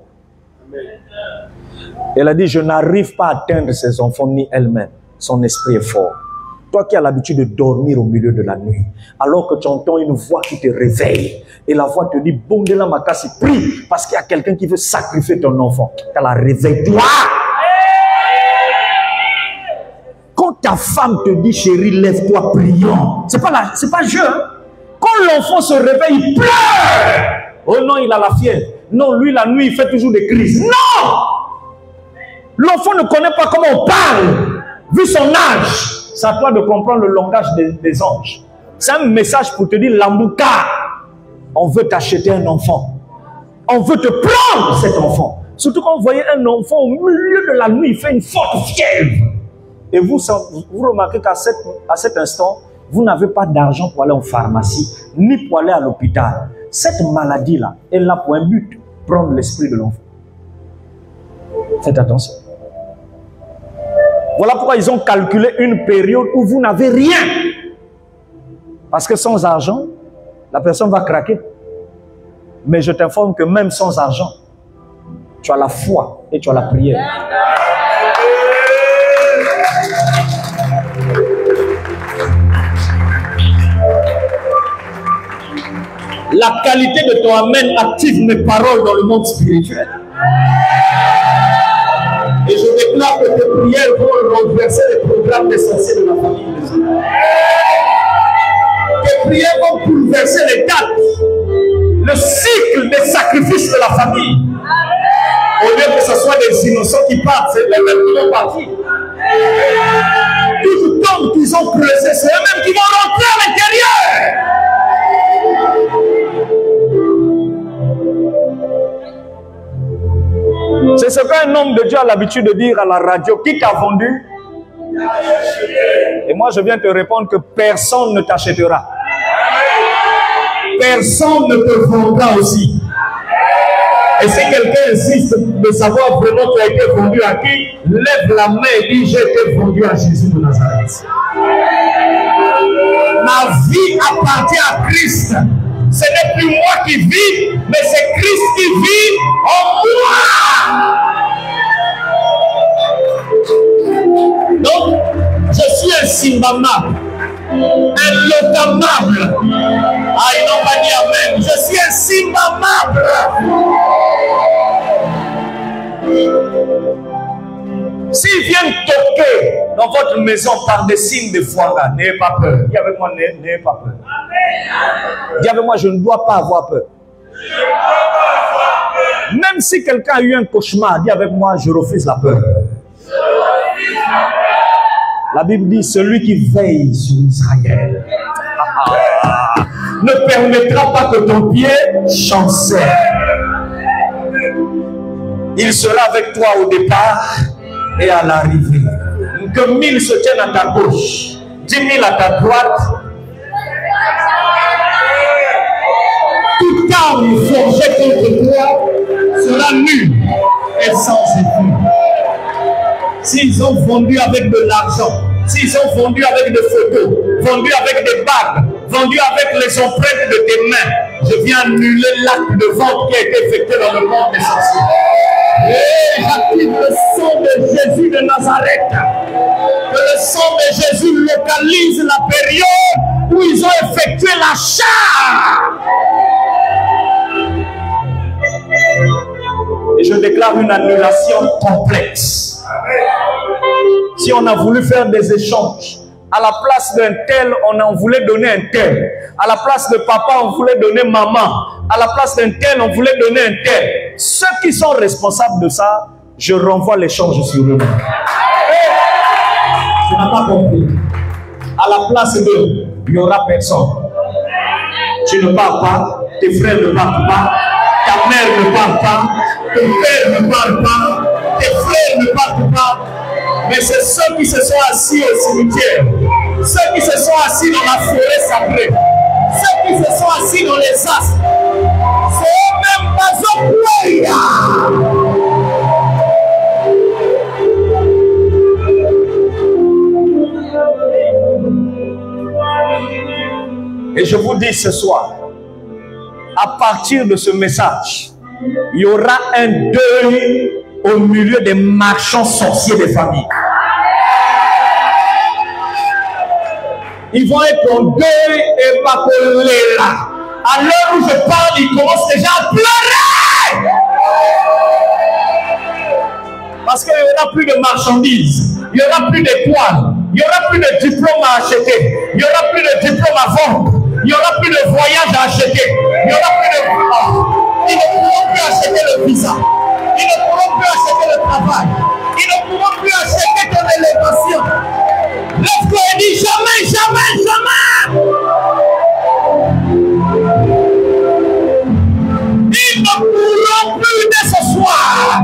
Elle a dit, je n'arrive pas à atteindre ses enfants ni elle-même. Son esprit est fort. Toi qui as l'habitude de dormir au milieu de la nuit, alors que tu entends une voix qui te réveille, et la voix te dit, Bondela Makasi, prie, parce qu'il y a quelqu'un qui veut sacrifier ton enfant. Tu la réveille-toi. Quand ta femme te dit, chérie, lève-toi, prions. C'est pas jeu. Hein? Quand l'enfant se réveille, il pleure. Oh non, il a la fièvre. Non, lui, la nuit, il fait toujours des crises. Non! L'enfant ne connaît pas comment on parle. Vu son âge, c'est à toi de comprendre le langage des anges. C'est un message pour te dire, Lambouka, on veut t'acheter un enfant. On veut te prendre cet enfant. Surtout quand vous voyez un enfant au milieu de la nuit, il fait une forte fièvre. Et vous remarquez qu'à cet instant, vous n'avez pas d'argent pour aller en pharmacie, ni pour aller à l'hôpital. Cette maladie-là, elle a pour un but, prendre l'esprit de l'enfant. Faites attention. Voilà pourquoi ils ont calculé une période où vous n'avez rien. Parce que sans argent, la personne va craquer. Mais je t'informe que même sans argent, tu as la foi et tu as la prière. La qualité de ton amen active mes paroles dans le monde spirituel. Et je déclare que tes prières vont renverser les programmes des sorciers de la famille. Tes prières vont bouleverser les dates, le cycle des sacrifices de la famille. Au lieu que ce soit des innocents qui partent, c'est eux-mêmes qui vont partir. Tout temps qu'ils ont creusé, c'est eux-mêmes qui vont rentrer à l'intérieur. C'est ce qu'un homme de Dieu a l'habitude de dire à la radio. Qui t'a vendu? Et moi je viens te répondre que personne ne t'achètera. Personne ne te vendra aussi. Et si quelqu'un insiste de savoir vraiment tu as été vendu à qui, lève la main et dis j'ai été vendu à Jésus de Nazareth. Ma vie appartient à Christ. Ce n'est plus moi qui vis, mais c'est Christ qui vit en moi. Donc, je suis un simbamable, un lotamable. Ah, ils n'ont pas dit amen. Je suis un simbamable. S'ils viennent toquer dans votre maison par des signes de foi, n'ayez pas peur. Dis avec moi, n'ayez pas peur. Dis avec moi, je ne dois pas avoir peur. Même si quelqu'un a eu un cauchemar, dis avec moi, je refuse la peur. La Bible dit, celui qui veille sur Israël ne permettra pas que ton pied chancelle. Il sera avec toi au départ et à l'arrivée. Que 1000 se tiennent à ta gauche, 10 000 à ta droite. Toute arme forgée contre toi sera nulle et sans effet. S'ils ont vendu avec de l'argent, s'ils ont vendu avec des photos, vendu avec des bagues, vendu avec les empreintes de tes mains, je viens annuler l'acte de vente qui a été effectué dans le monde des sorciers. Et j'active le sang de Jésus de Nazareth. Que le sang de Jésus localise la période où ils ont effectué l'achat. Et je déclare une annulation complète. Si on a voulu faire des échanges, à la place d'un tel, on en voulait donner un tel. À la place de papa, on voulait donner maman. À la place d'un tel, on voulait donner un tel. Ceux qui sont responsables de ça, je renvoie l'échange sur eux. Tu n'as pas compris. À la place de il n'y aura personne. Tu ne parles pas, tes frères ne parlent pas, ta mère ne parle pas, ton père ne parle pas, tes frères ne parlent pas. Mais c'est ceux qui se sont assis au cimetière, ceux qui se sont assis dans la forêt sacrée, ceux qui se sont assis dans les astres, c'est eux-mêmes qui ont. Et je vous dis ce soir, à partir de ce message, il y aura un deuil au milieu des marchands sorciers des familles. Ils vont être en deuil et pas là. À l'heure où je parle, ils commencent déjà à pleurer. Parce qu'il n'y aura plus de marchandises, il n'y aura plus d'étoiles, il n'y aura plus de diplômes à acheter, il n'y aura plus de diplômes à vendre, il n'y aura plus de voyages à acheter, il n'y aura plus de... Ils ne pourront plus acheter le visa, ils ne pourront plus acheter le travail, ils ne pourront plus acheter ton élévation. Lève-toi et dis jamais, jamais, jamais. Ils ne pourront plus dès ce soir.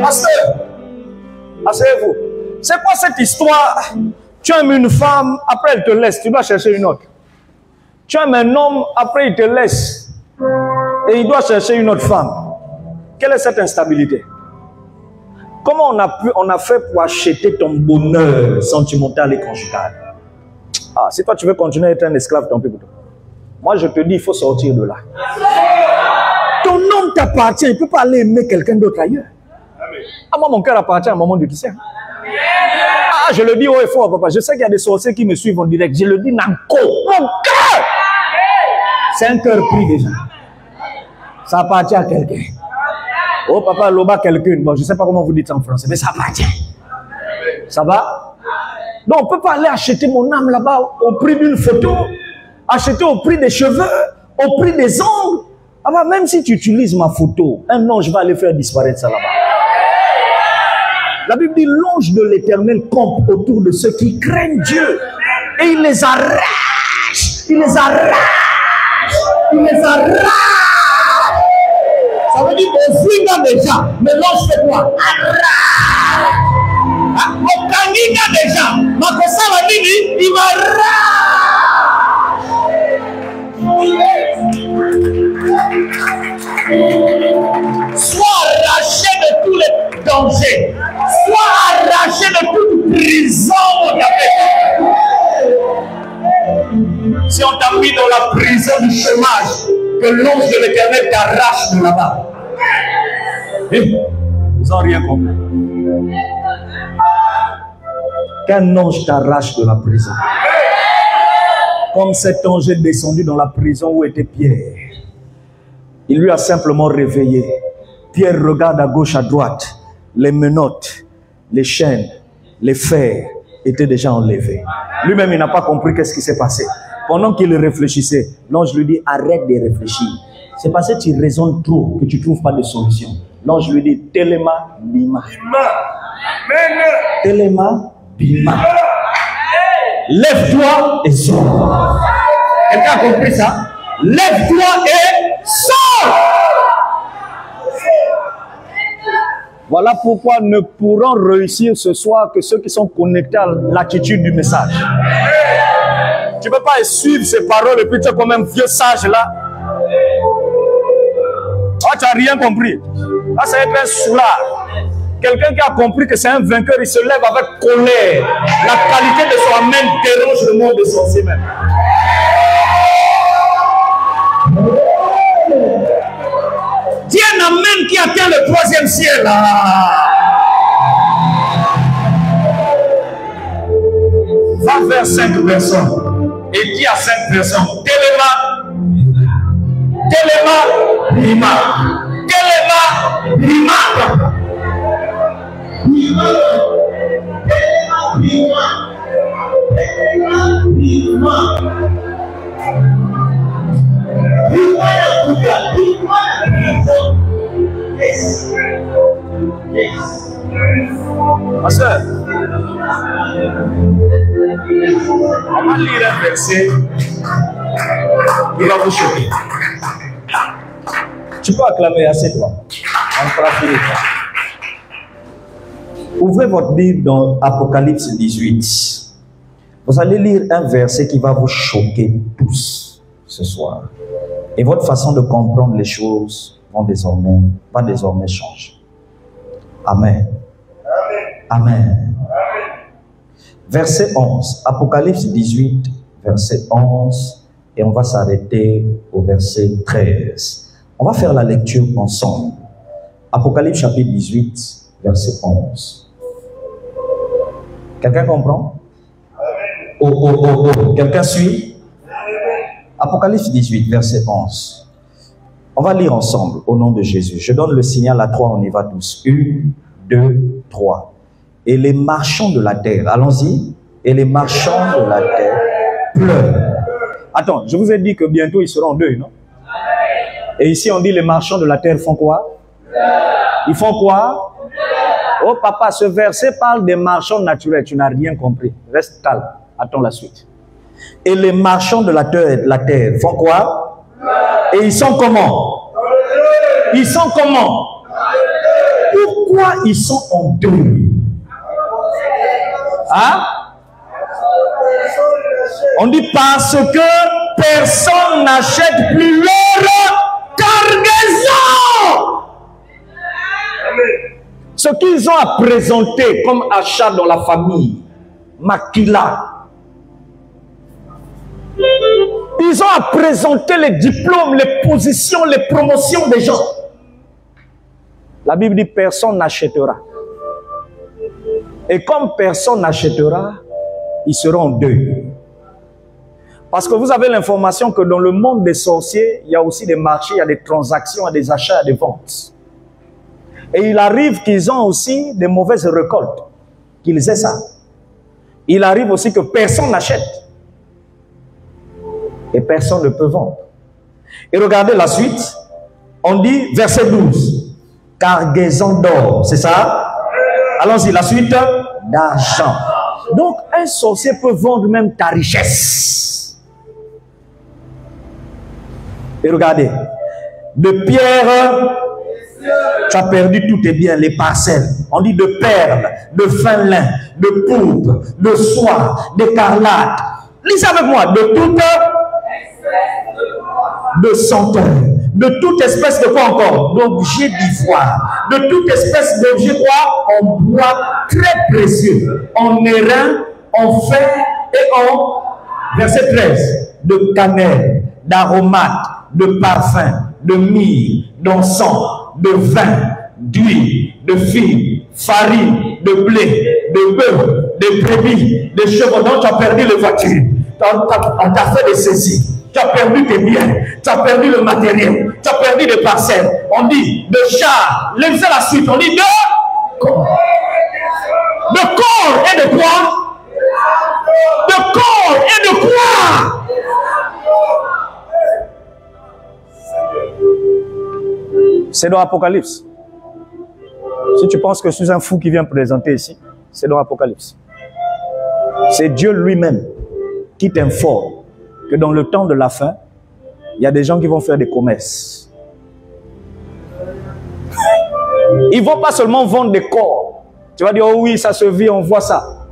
Pasteur, asseyez-vous. C'est quoi cette histoire? Tu aimes une femme, après elle te laisse, tu dois chercher une autre. Tu aimes un homme, après il te laisse et il doit chercher une autre femme. Quelle est cette instabilité? Comment on a fait pour acheter ton bonheur sentimental et conjugal? Ah, si toi tu veux continuer à être un esclave, tant pis pour toi. Moi je te dis, il faut sortir de là. Ton homme t'appartient, il ne peut pas aller aimer quelqu'un d'autre ailleurs. Ah, moi mon cœur appartient à un moment de Christian. Ah, je le dis haut et fort, papa. Je sais qu'il y a des sorciers qui me suivent en direct. Je le dis Nanko. Mon cœur! C'est un cœur pris déjà. Ça appartient à quelqu'un. Oh, papa, loba quelqu'un. Bon, je ne sais pas comment vous dites en français, mais ça appartient. Ça va? Donc, on ne peut pas aller acheter mon âme là-bas au prix d'une photo, acheter au prix des cheveux, au prix des ongles. Ah bah, même si tu utilises ma photo, un ange va aller faire disparaître ça là-bas. La Bible dit, l'ange de l'Éternel campe autour de ceux qui craignent Dieu. Et il les arrache. Il les arrache. Il les arrache. Ça veut dire qu'on swinga déjà. Mais l'ange fait quoi? Arrache. On kanginga déjà. Ma cosa va dire, il m'arrache. Sois arraché de tous les dangers. Sois arraché de toute prison, mon ami. Si on t'a mis dans la prison du chômage, que l'ange de l'Éternel t'arrache de là-bas. Ils n'ont rien compris. Qu'un ange t'arrache de la prison. Comme cet ange est descendu dans la prison où était Pierre. Il lui a simplement réveillé. Pierre regarde à gauche, à droite. Les menottes, les chaînes, les fers étaient déjà enlevés. Lui-même, il n'a pas compris qu'est-ce qui s'est passé. Pendant qu'il réfléchissait, l'ange lui dit, arrête de réfléchir. C'est parce que tu raisonnes trop que tu ne trouves pas de solution. L'ange lui dit, Telema Bima. Telema Bima. Lève-toi et sors. Quelqu'un a compris ça? Lève-toi et sors. Voilà pourquoi ne pourront réussir ce soir que ceux qui sont connectés à l'attitude du message. Tu ne peux pas suivre ces paroles et puis tu es comme un vieux sage là. Ah, tu n'as rien compris. Là, ça va être un soulard. Quelqu'un qui a compris que c'est un vainqueur, il se lève avec colère. La qualité de son amen dérange le monde de sorcier même. Dis un amen qui atteint le 3e ciel. Va vers 5 personnes et dis à 5 personnes, Telema, Telema, Bima, Telema, Bima. Bima, Telema, Bima, Telema, Bima. Yes. Yes. Ma soeur, on va lire un verset qui va vous choquer. Tu peux acclamer assez toi. On fera finir. Ouvrez votre Bible dans Apocalypse 18. Vous allez lire un verset qui va vous choquer tous ce soir. Et votre façon de comprendre les choses va désormais changer. Amen. Amen. Verset 11. Apocalypse 18, verset 11. Et on va s'arrêter au verset 13. On va faire la lecture ensemble. Apocalypse chapitre 18, verset 11. Quelqu'un comprend? Oh. Quelqu'un suit? Apocalypse 18, verset 11. On va lire ensemble au nom de Jésus. Je donne le signal à 3, on y va tous. 1, 2, 3. Et les marchands de la terre, allons-y. Et les marchands de la terre pleurent. Attends, je vous ai dit que bientôt ils seront en deuil, non? Et ici on dit les marchands de la terre font quoi? Ils font quoi? Oh papa, ce verset parle des marchands naturels. Tu n'as rien compris. Reste calme. Attends la suite. Et les marchands de la terre font quoi? Et ils sont comment? Ils sont comment? Pourquoi ils sont en deuil? Hein? On dit parce que personne n'achète plus leur cargaison. Ce qu'ils ont à présenter comme achat dans la famille, maquila. Ils ont à présenter les diplômes, les positions, les promotions des gens. La Bible dit personne n'achètera. Et comme personne n'achètera, ils seront en deuil. Parce que vous avez l'information que dans le monde des sorciers, il y a aussi des marchés, il y a des transactions, il y a des achats, il y a des ventes. Et il arrive qu'ils ont aussi des mauvaises récoltes, qu'ils aient ça. Il arrive aussi que personne n'achète. Et personne ne peut vendre. Et regardez la suite. On dit, verset 12, cargaison d'or, c'est ça? Allons-y, la suite, d'argent. Donc, un sorcier peut vendre même ta richesse. Et regardez, de pierre, tu as perdu tous tes biens, les parcelles. On dit de perles, de fin lin, de pourpre, de soie, d'écarlate. Lisez avec moi, de toute de senteur, de toute espèce de quoi encore? D'objets d'ivoire, de toute espèce d'objet quoi? En bois très précieux, en airain, en fer et en, verset 13, de cannelle, d'aromates, de parfum, de myrrhe, d'encens, de vin, d'huile, de fil, farine, de blé, de bœuf, de brebis, de chevaux. Donc tu as perdu les voitures, on t'a fait des saisies. Tu as perdu tes biens, tu as perdu le matériel, tu as perdu des parcelles. On dit de char, lisez la suite, on dit de corps. De corps et de quoi? De corps et de quoi? C'est dans Apocalypse. Si tu penses que je suis un fou qui vient présenter ici, c'est dans Apocalypse. C'est Dieu lui-même qui t'informe que dans le temps de la fin, il y a des gens qui vont faire des commerces. Ils ne vont pas seulement vendre des corps. Tu vas dire, oh oui, ça se vit, on voit ça.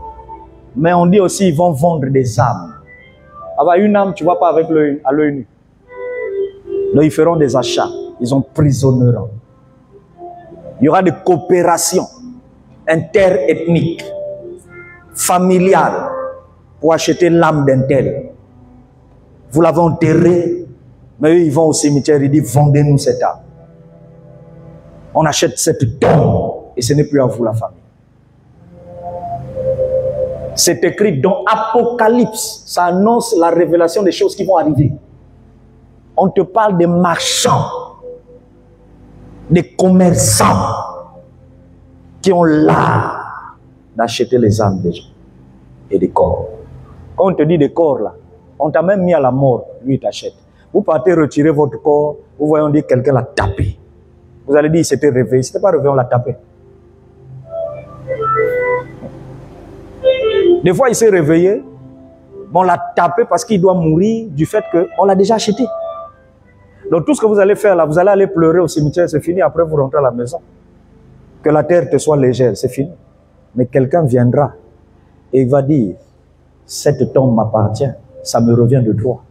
Mais on dit aussi, ils vont vendre des âmes. Avec une âme, tu ne vois pas avec à l'œil nu. Donc, ils feront des achats. Ils emprisonneront. Il y aura des coopérations interethniques, familiales, pour acheter l'âme d'un tel. Vous l'avez enterré, mais eux, ils vont au cimetière, ils disent, vendez-nous cette âme. On achète cette tombe, et ce n'est plus à vous la famille. C'est écrit dans Apocalypse, ça annonce la révélation des choses qui vont arriver. On te parle des marchands, des commerçants, qui ont l'art d'acheter les âmes des gens et des corps. Quand on te dit des corps là, on t'a même mis à la mort, lui il t'achète. Vous partez retirer votre corps, vous voyez on dit quelqu'un l'a tapé. Vous allez dire il s'était réveillé, il ne s'était pas réveillé, on l'a tapé. Des fois, il s'est réveillé, on l'a tapé parce qu'il doit mourir du fait qu'on l'a déjà acheté. Donc tout ce que vous allez faire là, vous allez aller pleurer au cimetière, c'est fini, après vous rentrez à la maison. Que la terre te soit légère, c'est fini. Mais quelqu'un viendra et il va dire, cette tombe m'appartient, ça me revient de droit.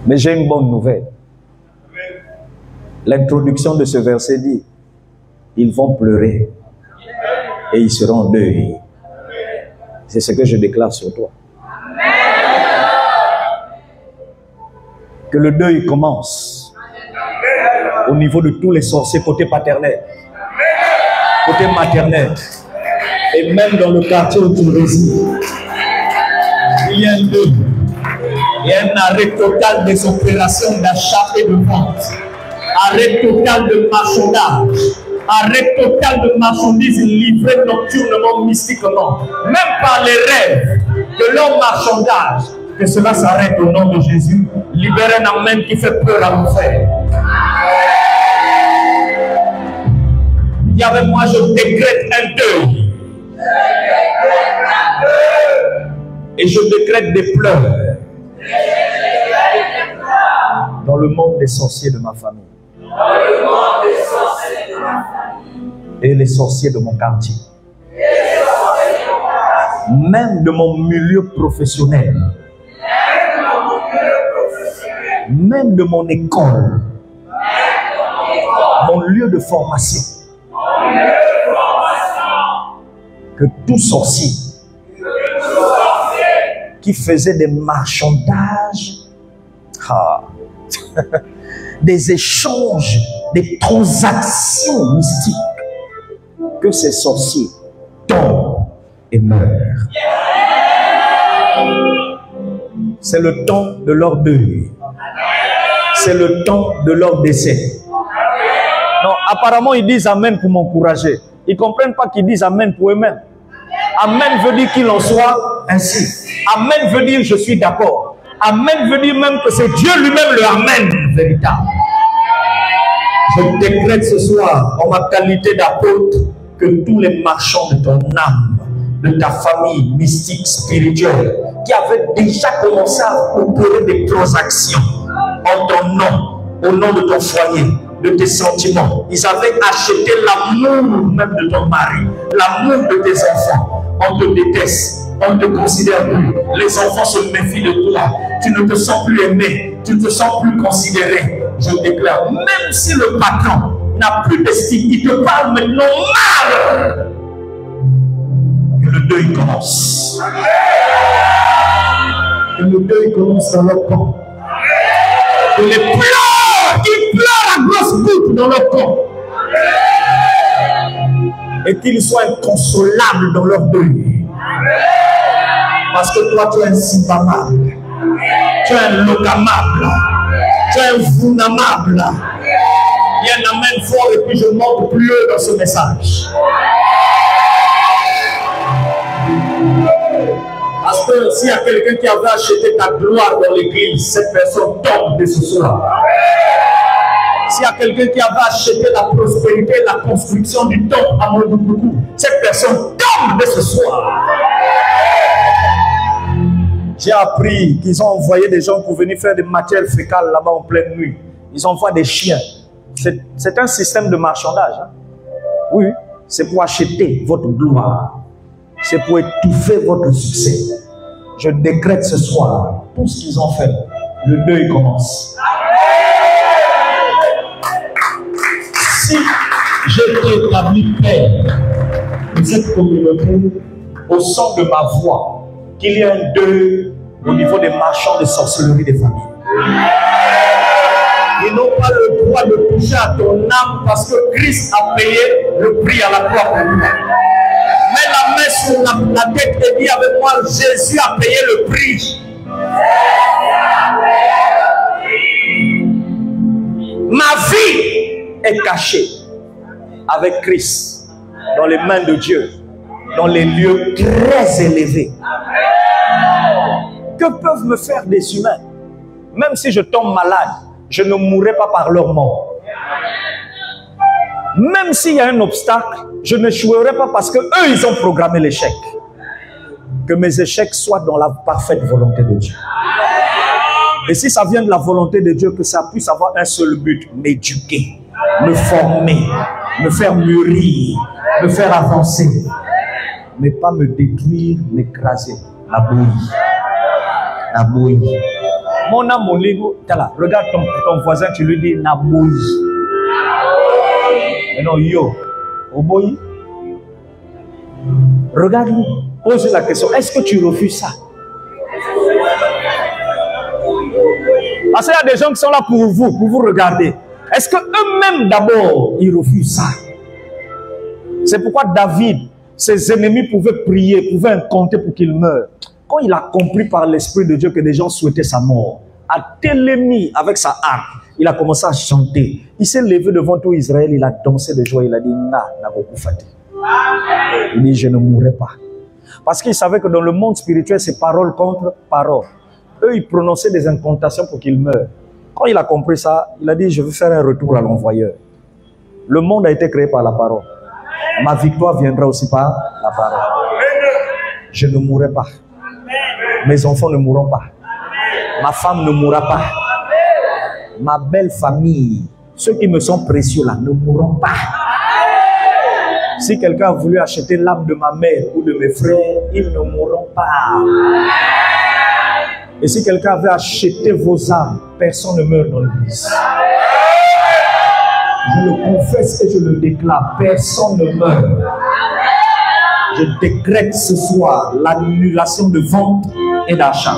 Mais j'ai une bonne nouvelle. L'introduction de ce verset dit, ils vont pleurer et ils seront en deuil. C'est ce que je déclare sur toi. Que le deuil commence au niveau de tous les sorciers côté paternel, côté maternel, et même dans le quartier où tu résides. Il y a un deuil. Il y a un arrêt total des opérations d'achat et de vente. Arrêt total de marchandage. Arrêt total de marchandises livrées nocturnement, mystiquement. Même par les rêves de leur marchandage. Que cela s'arrête au nom de Jésus. Libère un amen qui fait peur à l'enfer. Dis avec moi, je décrète un deuil. Et je décrète des pleurs. Dans le monde des sorciers de ma famille. Et les sorciers de mon quartier. Même de mon milieu professionnel. Même de mon école. Mon lieu de formation. Que tout sorcier qui faisait des marchandages, des échanges, des transactions mystiques, que ces sorciers tombent et meurent. C'est le temps de leur deuil. C'est le temps de leur décès. Non, apparemment ils disent Amen pour m'encourager. Ils ne comprennent pas qu'ils disent Amen pour eux-mêmes. Amen veut dire qu'il en soit ainsi. Amen veut dire je suis d'accord. Amen veut dire même que c'est Dieu lui-même le Amen véritable. Je décrète ce soir, en ma qualité d'apôtre, que tous les marchands de ton âme, de ta famille mystique, spirituelle, qui avaient déjà commencé à opérer des transactions en ton nom, au nom de ton foyer, de tes sentiments. Ils avaient acheté l'amour même de ton mari, l'amour de tes enfants. On te déteste, on ne te considère plus. Les enfants se méfient de toi. Tu ne te sens plus aimé, tu ne te sens plus considéré. Je déclare, même si le patron n'a plus d'estime, il te parle maintenant mal. Que le deuil commence. Que le deuil commence dans leur camp. Que les pleurs, ils pleurent à grosse goutte dans leur camp. Et qu'ils soient inconsolables dans leur deuil. Parce que toi, tu es un sibamable. Tu es un logamable. Tu es un vounamable. Il y a un amen fort et puis je monte plus haut dans ce message. Parce que s'il y a quelqu'un qui avait acheté ta gloire dans l'église, cette personne tombe dès ce soir. S'il y a quelqu'un qui avait acheté la prospérité, la construction du temple à Moudoukoudou, cette personne tombe dès ce soir. J'ai appris qu'ils ont envoyé des gens pour venir faire des matières fécales là-bas en pleine nuit. Ils envoient des chiens. C'est un système de marchandage. Hein? Oui, c'est pour acheter votre gloire. C'est pour étouffer votre succès. Je décrète ce soir, tout ce qu'ils ont fait, le deuil commence. Si j'ai établi père de cette communauté au son de ma voix, qu'il y ait un deuil au niveau des marchands de sorcellerie des familles. Ils n'ont pas le droit de toucher à ton âme parce que Christ a payé le prix à la croix pour nous. Mets la main sur la tête et dis avec moi, Jésus a payé le prix. Ma vie est cachée avec Christ dans les mains de Dieu, dans les lieux très élevés. Que peuvent me faire des humains? Même si je tombe malade, je ne mourrai pas par leur mort. Même s'il y a un obstacle, je n'échouerai pas parce que eux, ils ont programmé l'échec. Que mes échecs soient dans la parfaite volonté de Dieu. Et si ça vient de la volonté de Dieu, que ça puisse avoir un seul but, m'éduquer, me former, me faire mûrir, me faire avancer. Mais pas me détruire, m'écraser. La bouillie. La bouillie. Mon âme, mon ligo, regarde ton voisin, tu lui dis, na bouillie. Mais non, yo, au bouillie. Regarde-lui, pose la question, est-ce que tu refuses ça? Parce qu'il y a des gens qui sont là pour vous regarder. Est-ce qu'eux-mêmes d'abord, ils refusent ça? C'est pourquoi David, ses ennemis pouvaient prier, pouvaient incanter pour qu'il meure. Quand il a compris par l'Esprit de Dieu que des gens souhaitaient sa mort, à Télémie, avec sa harpe, il a commencé à chanter. Il s'est levé devant tout Israël, il a dansé de joie, il a dit, il dit, je ne mourrai pas. Parce qu'il savait que dans le monde spirituel, c'est parole contre parole. Eux, ils prononçaient des incantations pour qu'il meure. Quand il a compris ça, il a dit, je vais faire un retour à l'envoyeur. Le monde a été créé par la parole. Ma victoire viendra aussi par la parole. Je ne mourrai pas. Mes enfants ne mourront pas. Ma femme ne mourra pas. Ma belle famille, ceux qui me sont précieux là, ne mourront pas. Si quelqu'un a voulu acheter l'âme de ma mère ou de mes frères, ils ne mourront pas. Et si quelqu'un avait acheté vos âmes, personne ne meurt dans l'église. Je le confesse et je le déclare, personne ne meurt. Je décrète ce soir l'annulation de vente et d'achat.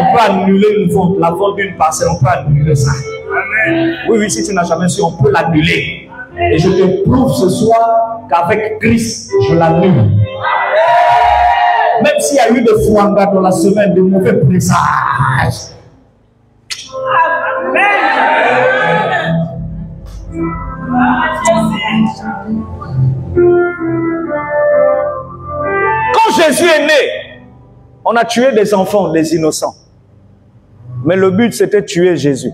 On peut annuler une vente, la vente d'une parcelle, on peut annuler ça. Oui, si tu n'as jamais su, on peut l'annuler. Et je te prouve ce soir qu'avec Christ, je l'annule. Même s'il y a eu des fouanga dans la semaine, de mauvais présages. Quand Jésus est né, on a tué des enfants, des innocents. Mais le but, c'était de tuer Jésus.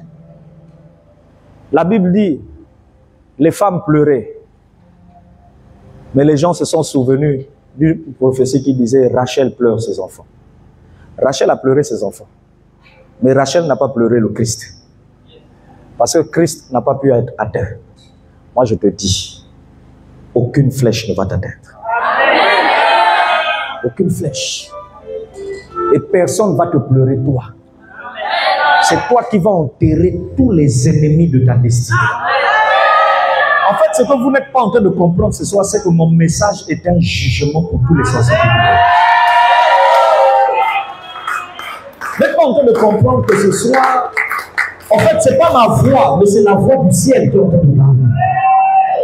La Bible dit, les femmes pleuraient. Mais les gens se sont souvenus d'une prophétie qui disait, Rachel pleure ses enfants. Rachel a pleuré ses enfants. Mais Rachel n'a pas pleuré le Christ. Parce que Christ n'a pas pu être atteint. Moi, je te dis, aucune flèche ne va t'atteindre. Aucune flèche. Et personne ne va te pleurer, toi. C'est toi qui vas enterrer tous les ennemis de ta destinée. En fait, ce que vous n'êtes pas en train de comprendre ce soir, c'est que mon message est un jugement pour tous les sorciers. Vous n'êtes pas en train de comprendre que ce soir, en fait, ce n'est pas ma voix, mais c'est la voix du ciel qui est en train de parler.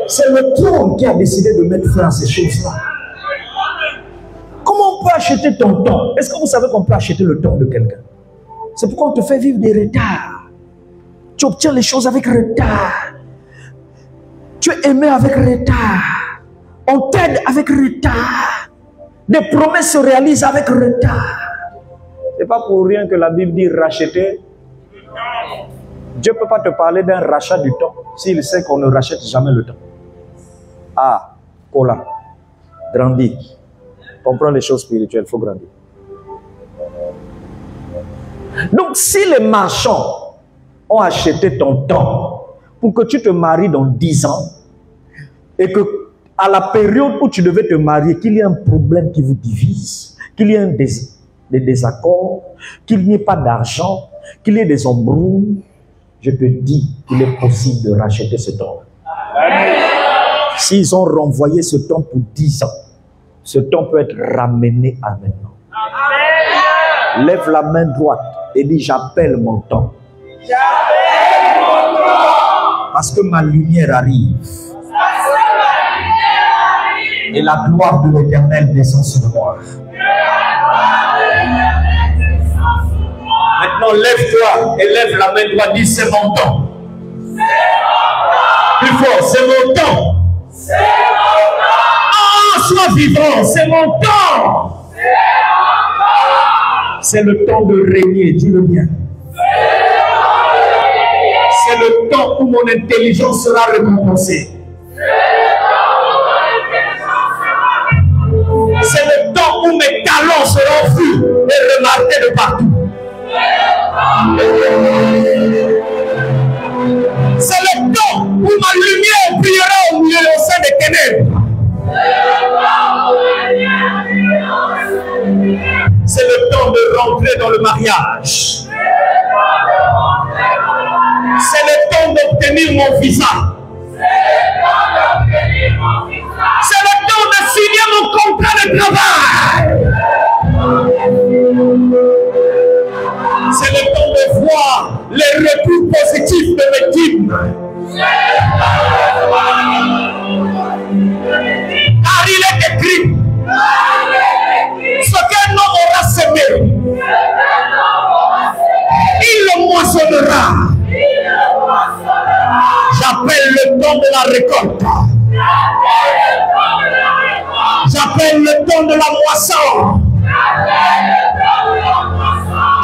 C'est le trône qui a décidé de mettre fin à ces choses-là. Comment on peut acheter ton temps? Est-ce que vous savez qu'on peut acheter le temps de quelqu'un? C'est pourquoi on te fait vivre des retards. Tu obtiens les choses avec retard. Tu es aimé avec retard. On t'aide avec retard. Des promesses se réalisent avec retard. Ce n'est pas pour rien que la Bible dit racheter. Dieu ne peut pas te parler d'un rachat du temps s'il sait qu'on ne rachète jamais le temps. Ah, Paula, grandis. Comprends les choses spirituelles, il faut grandir. Donc, si les marchands ont acheté ton temps pour que tu te maries dans 10 ans et que à la période où tu devais te marier, qu'il y ait un problème qui vous divise, qu'il y ait des désaccords, qu'il n'y ait pas d'argent, qu'il y ait des embrouilles, je te dis qu'il est possible de racheter ce temps. S'ils ont renvoyé ce temps pour 10 ans, ce temps peut être ramené à maintenant. Lève la main droite et dis, j'appelle mon temps. Parce que ma lumière arrive. Et la gloire de l'Éternel descend sur moi. Maintenant, lève-toi et lève la main droite, dis, c'est mon temps. Plus fort, c'est mon temps. Ah, sois vivant, c'est mon temps. C'est le temps de régner, dis-le bien. C'est C'est le temps où mon intelligence sera récompensée. C'est le temps où mes talents seront vus et remarqués de partout. C'est le temps où ma lumière brillera au milieu au sein des ténèbres. C'est le temps de rentrer dans le mariage. C'est le temps d'obtenir mon visa. C'est le temps de signer mon contrat de travail. C'est le temps de voir les retours positifs de mes dîmes. Car il est écrit, ce qu'un homme aura semé, il le moissonnera. J'appelle le temps de la récolte. J'appelle le temps de la moisson.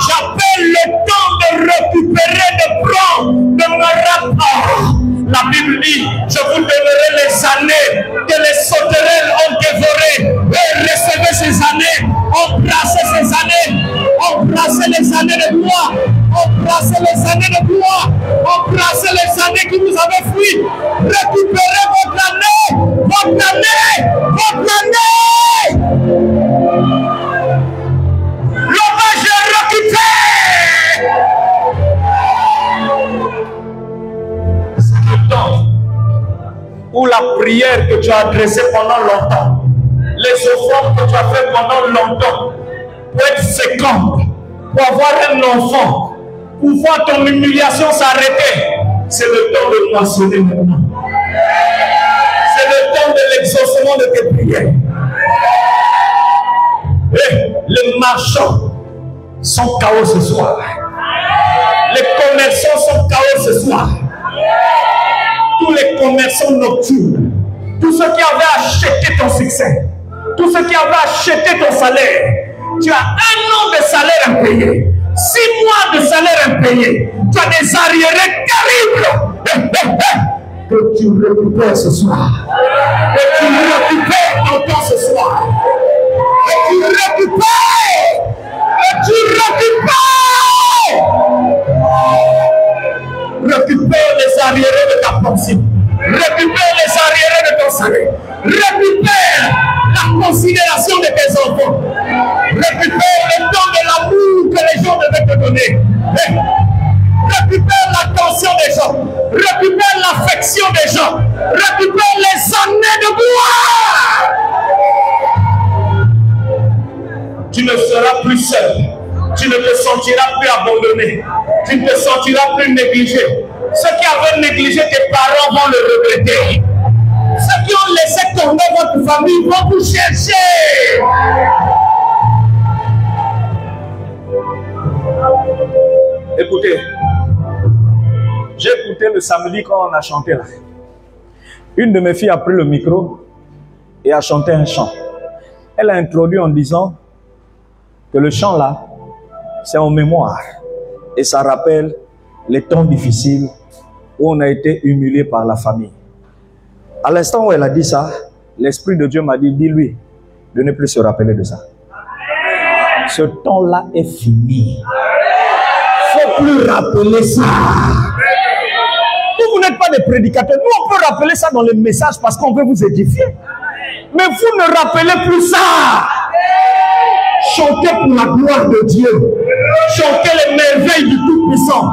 J'appelle le temps de récupérer, de prendre, de me rapport. La Bible dit, je vous donnerai les années que les sauterelles ont dévorées. Et recevez ces années, embrassez ces années, embrassez les années de gloire, embrassez les années de gloire, embrassez les années qui vous avaient fui. Récupérez votre année, votre année, votre année. L'hommage est récupéré. Où la prière que tu as adressée pendant longtemps, les offrandes que tu as fait pendant longtemps, pour être féconde, pour avoir un enfant, pour voir ton humiliation s'arrêter, c'est le temps de moissonner maintenant. C'est le temps de l'exaucement de tes prières. Et les marchands sont KO ce soir. Les commerçants sont KO ce soir. Tous les commerçants nocturnes, tous ceux qui avaient acheté ton succès, tous ceux qui avaient acheté ton salaire, tu as 1 an de salaire impayé, 6 mois de salaire impayé, tu as des arriérés terribles. Que tu récupères ce soir, que tu récupères ton temps ce soir, que tu récupères, que tu récupères. Récupère les arriérés de ta pension. Récupère les arriérés de ton salaire. Récupère la considération de tes enfants. Récupère le temps de l'amour que les gens devaient te donner. Récupère l'attention des gens. Récupère l'affection des gens. Récupère les années de gloire. Tu ne seras plus seul. Tu ne te sentiras plus abandonné. Tu ne te sentiras plus négligé. Ceux qui avaient négligé tes parents vont le regretter. Ceux qui ont laissé tomber votre famille vont vous chercher. Écoutez, j'ai écouté le samedi quand on a chanté là. Une de mes filles a pris le micro et a chanté un chant. Elle a introduit en disant que le chant là, c'est en mémoire. Et ça rappelle les temps difficiles où on a été humilié par la famille. À l'instant où elle a dit ça, l'Esprit de Dieu m'a dit, dis-lui de ne plus se rappeler de ça. Ce temps-là est fini. Il ne faut plus rappeler ça. Vous n'êtes pas des prédicateurs. Nous, on peut rappeler ça dans les messages parce qu'on veut vous édifier. Mais vous ne rappelez plus ça. Chantez pour la gloire de Dieu. Chantez les merveilles du Tout-Puissant.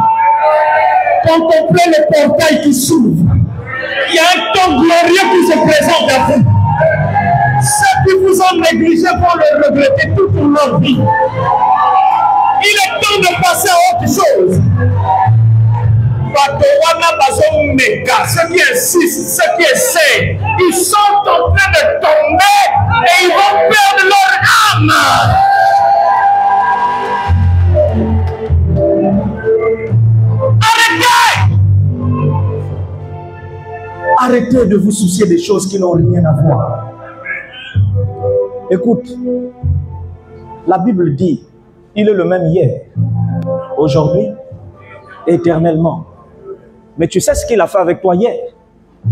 Contemplez les portails qui s'ouvrent. Il y a un temps glorieux qui se présente à vous. Ceux qui vous ont négligé vont le regretter toute leur vie. Il est temps de passer à autre chose. Ceux qui insistent, ceux qui essaient, ils sont en train de tomber et ils vont perdre leur âme. Arrêtez! Arrêtez de vous soucier des choses qui n'ont rien à voir. Écoute, la Bible dit, il est le même hier, aujourd'hui, éternellement. Mais tu sais ce qu'il a fait avec toi hier?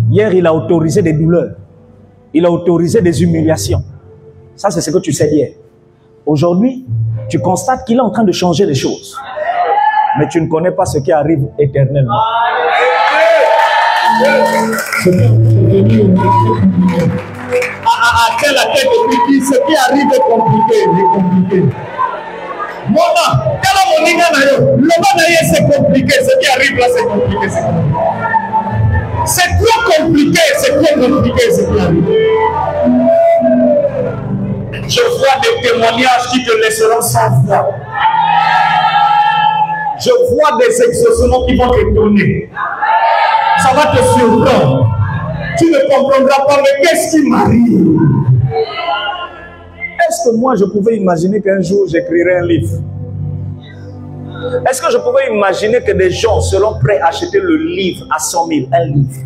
Hier, il a autorisé des douleurs. Il a autorisé des humiliations. Ça, c'est ce que tu sais hier. Aujourd'hui, tu constates qu'il est en train de changer les choses. Mais tu ne connais pas ce qui arrive éternellement. À la tête de qui ce qui arrive est compliqué. Mona, c'est compliqué. Ce qui arrive là, c'est compliqué. C'est trop compliqué. C'est trop compliqué ce qui arrive. Je vois des témoignages qui te laisseront sans foi. Je vois des exaucements qui vont t'étonner. Ça va te surprendre. Tu ne comprendras pas, mais qu'est-ce qui m'arrive? Est-ce que moi je pouvais imaginer qu'un jour j'écrirais un livre? Est-ce que je pouvais imaginer que des gens seront prêts à acheter le livre à 100 000, un livre?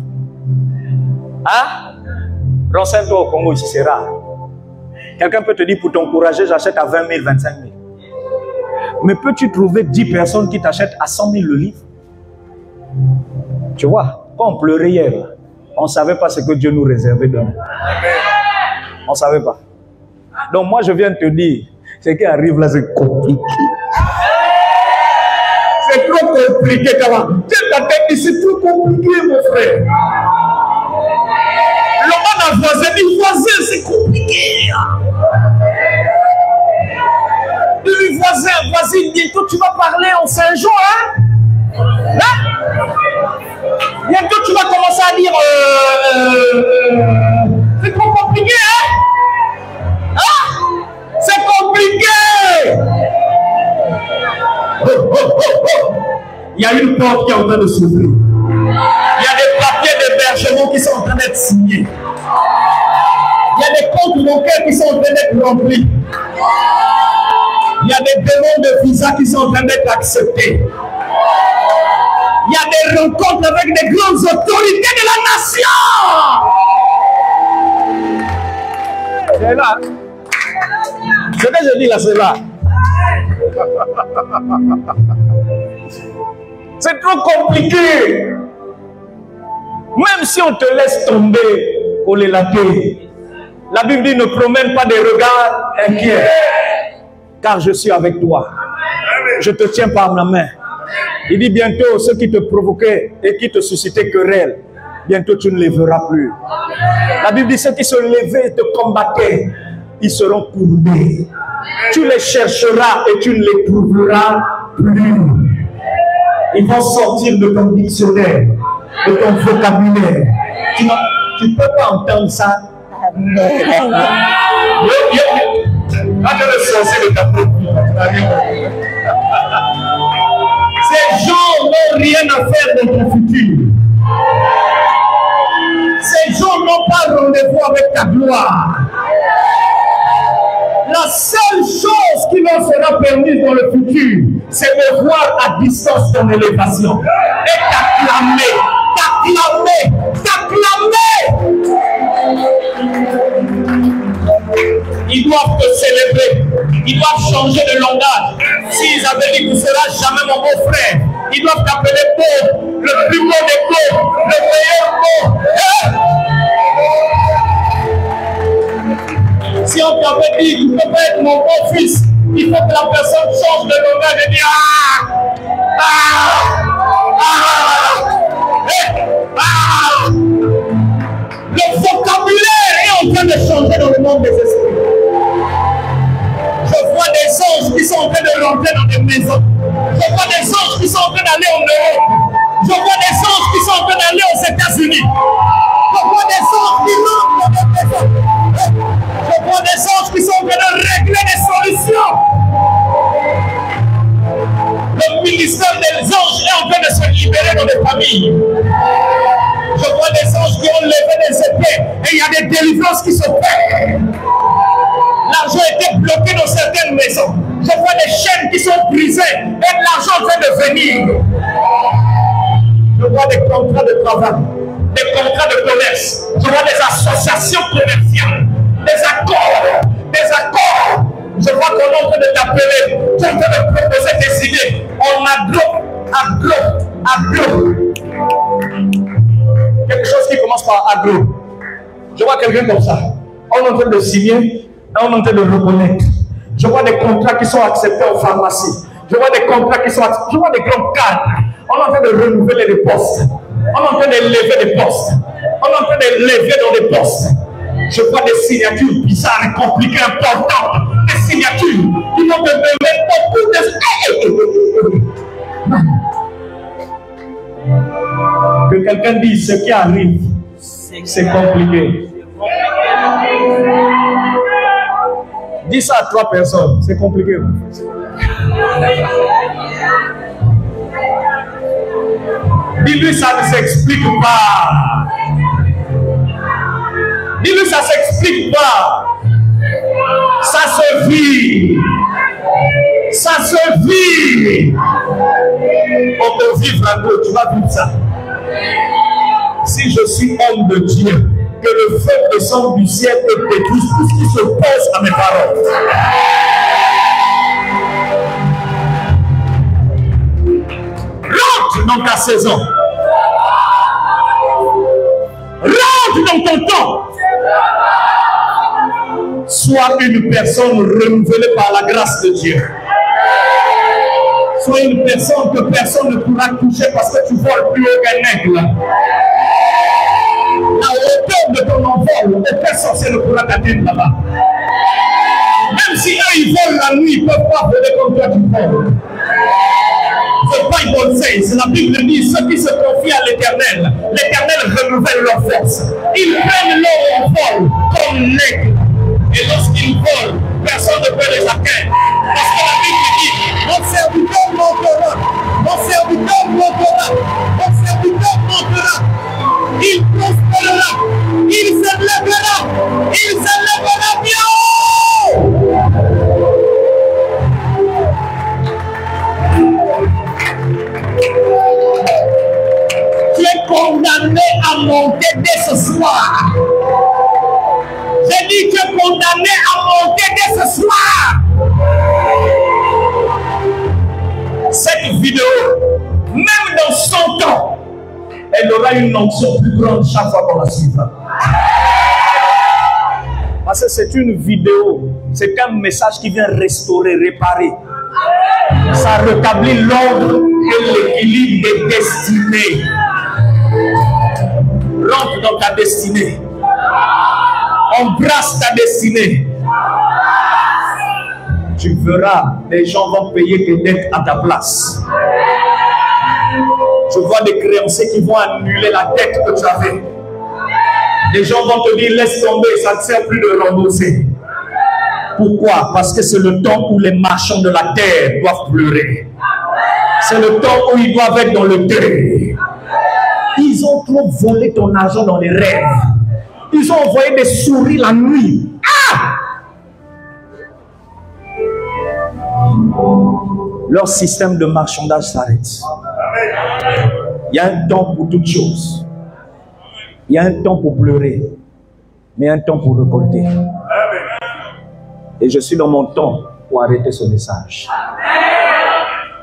Hein? Renseigne-toi au Congo, ici c'est rare. Quelqu'un peut te dire pour t'encourager, j'achète à 20 000, 25 000. Mais peux-tu trouver 10 personnes qui t'achètent à 100 000 le livre? Tu vois, quand on pleurait hier, on ne savait pas ce que Dieu nous réservait demain. On ne savait pas. Donc moi je viens de te dire, ce qui arrive là c'est compliqué. C'est trop compliqué, Kawa. Tiens ta tête, c'est trop compliqué, mon frère. L'homme a voisin, dit voisin, c'est compliqué. Dis voisin, voisine, bientôt tu vas parler en Saint-Jean, hein? Bientôt tu vas commencer à dire c'est trop compliqué, hein? C'est compliqué. Il y a une porte qui est en train de s'ouvrir. Il y a des papiers d'hébergement qui sont en train d'être signés. Il y a des comptes bancaires qui sont en train d'être remplis. Il y a des demandes de visa qui sont en train d'être acceptées. Il y a des rencontres avec des grandes autorités de la nation. C'est là. Ce que je dis là, c'est là. C'est trop compliqué. Même si on te laisse tomber, Olélaté, la Bible dit ne promène pas des regards inquiets, car je suis avec toi. Je te tiens par la main. Il dit bientôt ceux qui te provoquaient et qui te suscitaient querelle, bientôt tu ne les verras plus. La Bible dit ceux qui se levaient et te combattaient, ils seront courbés. Tu les chercheras et tu ne les trouveras plus. Ils vont sortir de ton dictionnaire, de ton vocabulaire. Tu ne peux pas entendre ça. Le de ta Ces gens n'ont rien à faire dans ton futur. Ces gens n'ont pas rendez-vous avec ta gloire. La seule chose qui leur sera permise dans le futur, c'est de voir à distance ton élévation et t'acclamer, Ils doivent te célébrer, ils doivent changer de langage. S'ils avaient dit que tu ne seras jamais mon beau-frère, ils doivent t'appeler pauvre, le plus beau des pauvres, le meilleur pauvre. Si on t'avait dit que tu ne peux pas être mon beau-fils, il faut que la personne change de langage et dire Le vocabulaire est en train de changer dans le monde des esprits. Je vois des anges qui sont en train de rentrer dans des maisons. Je vois des anges qui sont en train d'aller en Europe. Je vois des anges qui sont en train d'aller aux États-Unis. Je vois des anges qui rentrent dans des maisons. Je vois des anges qui sont en train de régler des solutions. Le ministère des anges est en train de se libérer dans les familles. Je vois des anges qui ont levé des épées et il y a des délivrances qui se font. L'argent était bloqué dans certaines maisons. Je vois des chaînes qui sont brisées et l'argent en train de venir. Je vois des contrats de travail, des contrats de commerce. Je vois des associations commerciales, des accords. Je vois qu'on est en train de t'appeler, tu es en train de proposer des idées. On a bloc. transport agro. Je vois quelqu'un comme ça. On est en train de signer, on est en train de reconnaître. Je vois des contrats qui sont acceptés en pharmacie. Je vois des contrats qui sont acceptés. Je vois des grands cadres. On est en train de renouveler des postes. On est en train de lever des postes. On est en train de lever dans des postes. Je vois des signatures bizarres et compliquées, importantes. Des signatures qui vont te donner beaucoup de... Que quelqu'un dise ce qui arrive, c'est compliqué. Dis ça à 3 personnes, c'est compliqué. Dis-lui, ça ne s'explique pas. Dis-lui, ça ne s'explique pas. Ça se vit. Ça se vit. On peut vivre un peu, tu vas vivre ça. Si je suis homme de Dieu, que le feu descende du ciel et détruise tout ce qui se pose à mes paroles. Rentre dans ta saison. Rentre dans ton temps. Sois une personne renouvelée par la grâce de Dieu. Sois une personne que personne ne pourra toucher parce que tu voles plus haut qu'un aigle. La hauteur de ton envol, aucun sorcier ne pourra t'atteindre là-bas. Même si eux ils volent la nuit, ils ne peuvent pas voler comme toi tu voles. The Bible says, la Bible dit, ceux qui se confient à l'Éternel, l'Éternel renouvelle leur force. Ils prennent leur envol comme l'aigle. Et lorsqu'ils volent, personne ne peut les atteindre. Parce que la Bible dit, mon serviteur montera, mon serviteur montera, mon serviteur montera. Il prospérera, il se lèvera bien haut. Tu es condamné à monter dès ce soir. J'ai dit, tu es condamné à monter dès ce soir. Cette vidéo, même dans 100 ans, elle aura une onction plus grande chaque fois qu'on la suivra. Parce que c'est une vidéo, c'est un message qui vient restaurer, réparer. Ça rétablit l'ordre et l'équilibre des destinées. Rentre dans ta destinée. Embrasse ta destinée. Tu verras, les gens vont payer tes dettes à ta place. Je vois des créanciers qui vont annuler la dette que tu avais. Les gens vont te dire, laisse tomber, ça ne sert plus de rembourser. Pourquoi? Parce que c'est le temps où les marchands de la terre doivent pleurer. C'est le temps où ils doivent être dans le deuil. Ils ont trop volé ton argent dans les rêves. Ils ont envoyé des souris la nuit. Ah! Leur système de marchandage s'arrête. Il y a un temps pour toutes choses. Il y a un temps pour pleurer, mais un temps pour récolter. Et je suis dans mon temps pour arrêter ce message.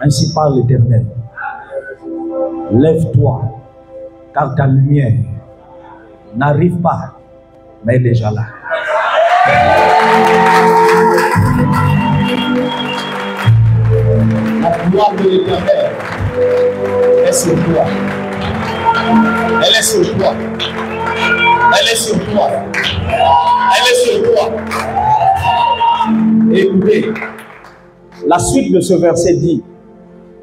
Ainsi parle l'Éternel. Lève-toi, car ta lumière n'arrive pas, mais est déjà là. La gloire de l'Éternel est sur toi. Elle est sur toi. Elle est sur toi. Elle est sur toi. Écoutez, la suite de ce verset dit,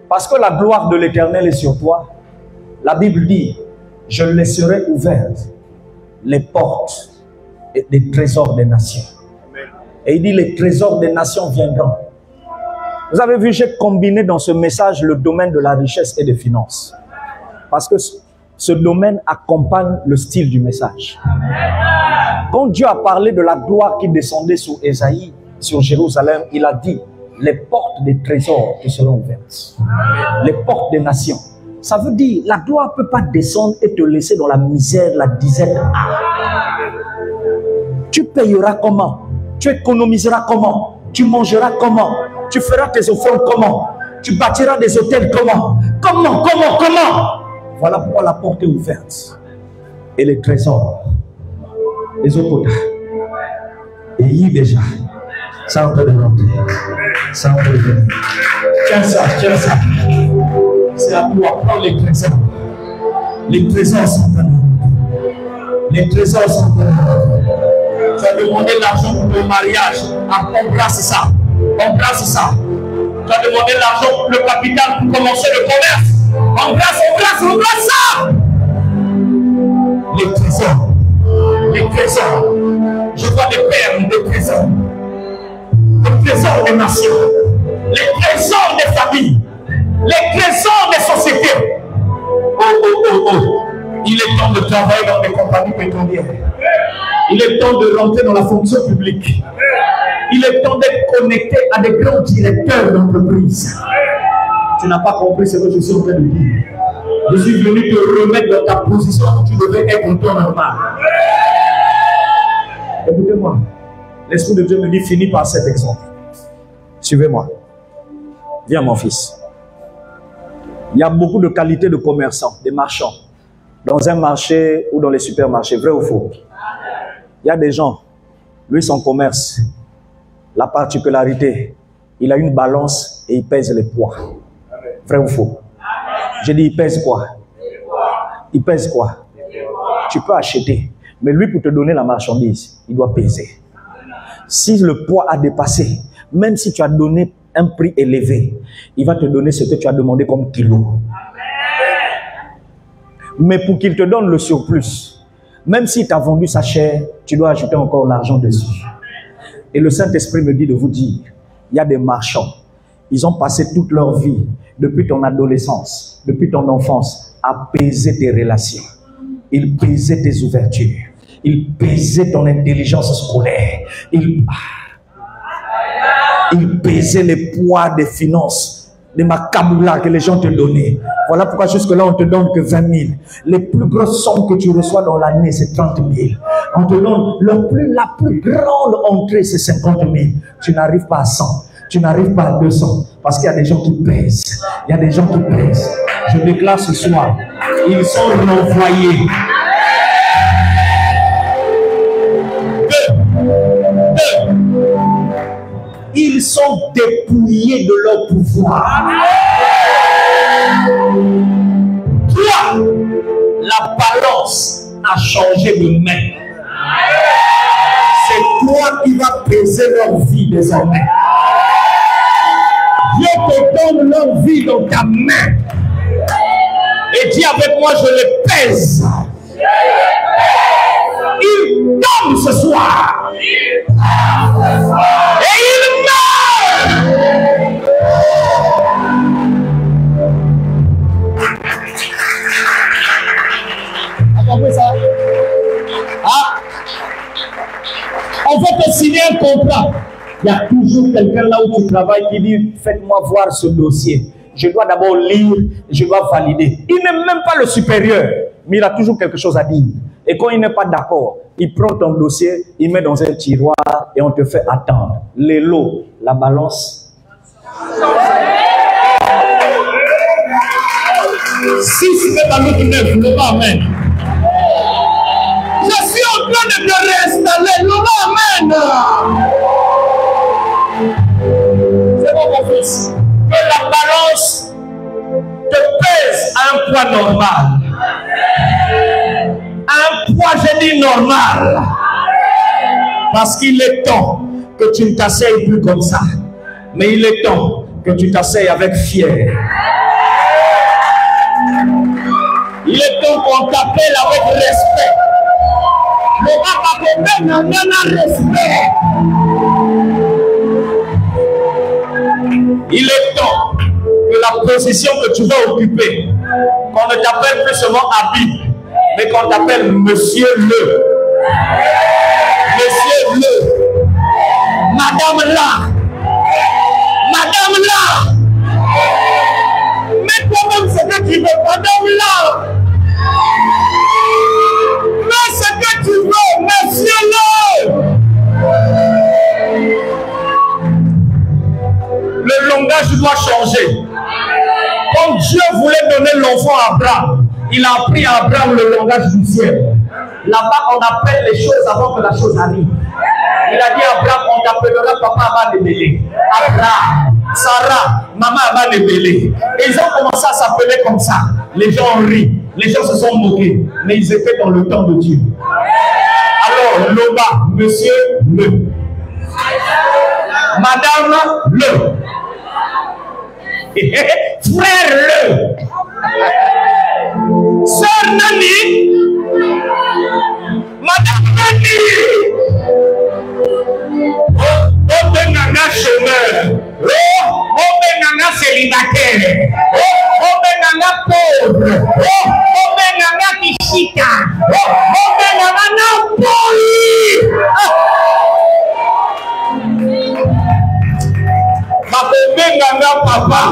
parce que la gloire de l'Éternel est sur toi, la Bible dit, je laisserai ouvertes les portes et des trésors des nations. Et il dit, les trésors des nations viendront. Vous avez vu, j'ai combiné dans ce message le domaine de la richesse et des finances. Parce que ce domaine accompagne le style du message. Quand Dieu a parlé de la gloire qui descendait sur Ésaïe, sur Jérusalem, il a dit, les portes des trésors qui seront ouvertes. Les portes des nations. Ça veut dire, la gloire ne peut pas descendre et te laisser dans la misère, la disette. Tu payeras comment? Tu économiseras comment? Tu mangeras comment? Tu feras tes offrandes comment? Tu bâtiras des hôtels comment? Comment? Voilà pourquoi la porte est ouverte. et les trésors. Les autres côtés. Et il déjà. Ça on peut le monter. Ça on peut le donner. Tiens ça, tiens ça. C'est à toi, prends les trésors. Les trésors sont à nous. Les trésors sont à nous. Tu as demandé l'argent pour le mariage. Embrasse ça. Embrasse ça. Tu as demandé l'argent pour le capital pour commencer le commerce. Embrasse ça. Les trésors. Les trésors. Je vois des perles, des trésors. Les trésors des nations. Les trésors des familles. Les trésors des sociétés. Oh. Il est temps de travailler dans les compagnies pétrolières. Il est temps de rentrer dans la fonction publique. Il est temps d'être connecté à des grands directeurs d'entreprise. Tu n'as pas compris ce que je suis en train de dire. Je suis venu te remettre dans ta position où tu devais être en temps normal. Écoutez-moi. L'Esprit de Dieu me dit, finis par cet exemple. Suivez-moi. Viens mon fils. Il y a beaucoup de qualités de commerçants, de marchands. Dans un marché ou dans les supermarchés, vrai ou faux? Il y a des gens, lui son commerce, la particularité, il a une balance et il pèse les poids. Vrai ou faux? J'ai dit, il pèse quoi? Il pèse quoi? Tu peux acheter, mais lui pour te donner la marchandise, il doit peser. Si le poids a dépassé, même si tu as donné un prix élevé, il va te donner ce que tu as demandé comme kilo. Mais pour qu'il te donne le surplus, même s'il t'a vendu sa chair, tu dois ajouter encore l'argent dessus. Et le Saint-Esprit me dit de vous dire, il y a des marchands, ils ont passé toute leur vie, depuis ton adolescence, depuis ton enfance, à peser tes relations. Ils pesaient tes ouvertures. Ils pesaient ton intelligence scolaire. Ils pesaient les poids des finances, des macaboulas que les gens te donnaient. Voilà pourquoi jusque-là, on te donne que 20 000. Les plus grosses sommes que tu reçois dans l'année, c'est 30 000. On te donne la plus grande entrée, c'est 50 000. Tu n'arrives pas à 100. Tu n'arrives pas à 200. Parce qu'il y a des gens qui pèsent. Il y a des gens qui pèsent. Je déclare ce soir, ils sont renvoyés. Ils sont dépouillés de leur pouvoir. 3. La balance a changé de main. C'est toi qui vas peser leur vie désormais. Dieu te donne leur vie dans ta main. Et dis avec moi, je les pèse. Ils tombent ce soir. Et ils meurent. Attendez ça. On va te signer un contrat. Il y a toujours quelqu'un là où tu travailles qui dit, faites-moi voir ce dossier. Je dois d'abord lire, je dois valider. Il n'est même pas le supérieur, mais il a toujours quelque chose à dire. Et quand il n'est pas d'accord, il prend ton dossier, il met dans un tiroir et on te fait attendre. Les lots, la balance. 6 mètres à l'autre 9, le bas, amen. Je suis en train de te réinstaller, le bas, amen. C'est bon, mon fils. Que la balance te pèse à un poids normal. Un poids, j'ai dit normal. Parce qu'il est temps que tu ne t'asseyes plus comme ça. Mais il est temps que tu t'asseyes avec fier. Il est temps qu'on t'appelle avec respect. Le papa n'a pas respect. Il est temps que la position que tu vas occuper, qu'on ne t'appelle plus seulement Habib, mais qu'on t'appelle Monsieur Le. Monsieur Le. Madame là. Madame là. Mets toi-même ce que tu veux, Madame là. Mets ce que tu veux, Monsieur Le. Le langage doit changer. Comme Dieu voulait donner l'enfant à Abraham, il a appris à Abraham le langage du ciel. Là-bas, on appelle les choses avant que la chose arrive. Il a dit à Abraham, on t'appellera papa avant de mêler. Abraham, Sarah, maman avant de mêler. Et ils ont commencé à s'appeler comme ça. Les gens ont ri, les gens se sont moqués. Mais ils étaient dans le temps de Dieu. Alors, Loba, monsieur, le. Madame, le. Frère, le. Sœur Nani, Madame Nani, oh Benanga chômeur, oh Benanga célibataire, oh Benanga pauvre, oh Benanga kishika, oh Benanga Napoli. Benanga papa,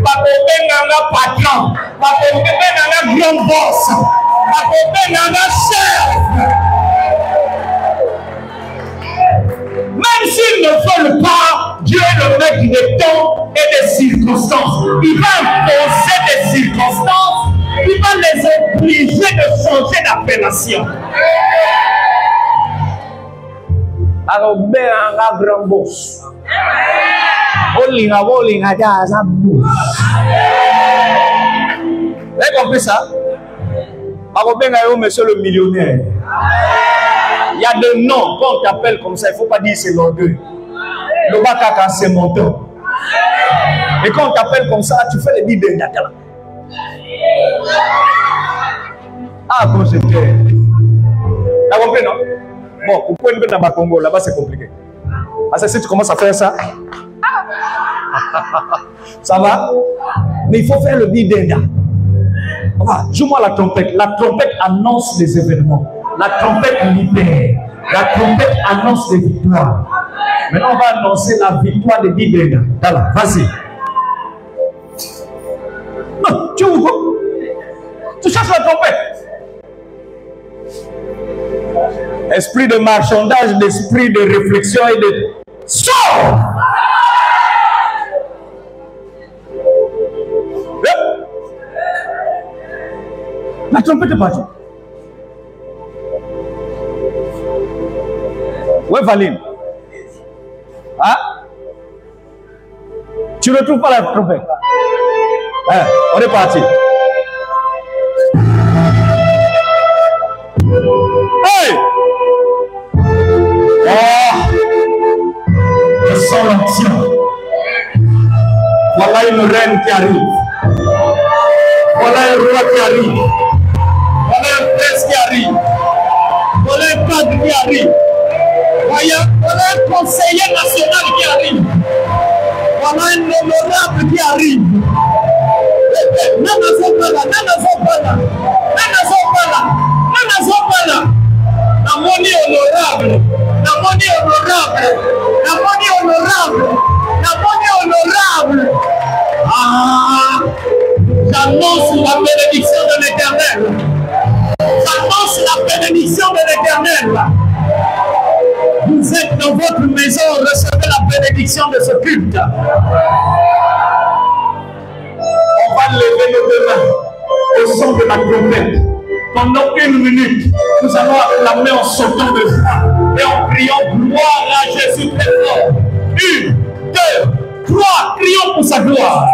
Benanga patron, Benanga grand boss, Benanga chef. Même s'ils ne veulent pas, Dieu est le maître des temps et des circonstances. Il va imposer des circonstances, il va les obliger de changer d'appellation. Alors, Benanga grand boss. Vous avez compris ça? Monsieur le millionnaire. Il y a des noms, quand on t'appelle comme ça, il ne faut pas dire c'est l'orgueil. Le bakaka, c'est mon temps. Et quand on t'appelle comme ça, tu fais les bidets. Ah, bon, c'était. Tu as compris, non? Bon, vous pouvez nous mettre dans le Congo, là-bas c'est compliqué. Parce que si tu commences à faire ça, ça va? Mais il faut faire le bidenda. Joue-moi la trompette. La trompette annonce des événements. La trompette libère. La trompette annonce des victoires. Maintenant, on va annoncer la victoire de bidenda. Voilà, vas-y. Non, tu ouvres. Tu cherches la trompette. Esprit de marchandage, l'esprit de réflexion et de... Sors! La trompette est partie. Où est Valine? Hein? Tu ne trouves pas la trompette? Hein? On est parti. Hey! Oh! Je sens l'ancien. Voilà une reine qui arrive. Voilà un roi qui arrive. Voilà un prince qui arrive. Voilà un cadre qui arrive. Voilà un conseiller national qui arrive. Voilà un honorable qui arrive. Nana Zopala, Nana Zopala, Nana Zopala, Nana Zopala. Namoni honorable, Namoni honorable, Namoni honorable, Namoni honorable. Ah, j'annonce la bénédiction de l'Éternel. J'annonce la bénédiction de l'Éternel. Vous êtes dans votre maison, recevez la bénédiction de ce culte. On va lever nos deux mains au son de la trompette. Pendant une minute, nous allons acclamer en sautant de joie et en criant gloire à Jésus très fort. 1, 2, 3, crions pour sa gloire.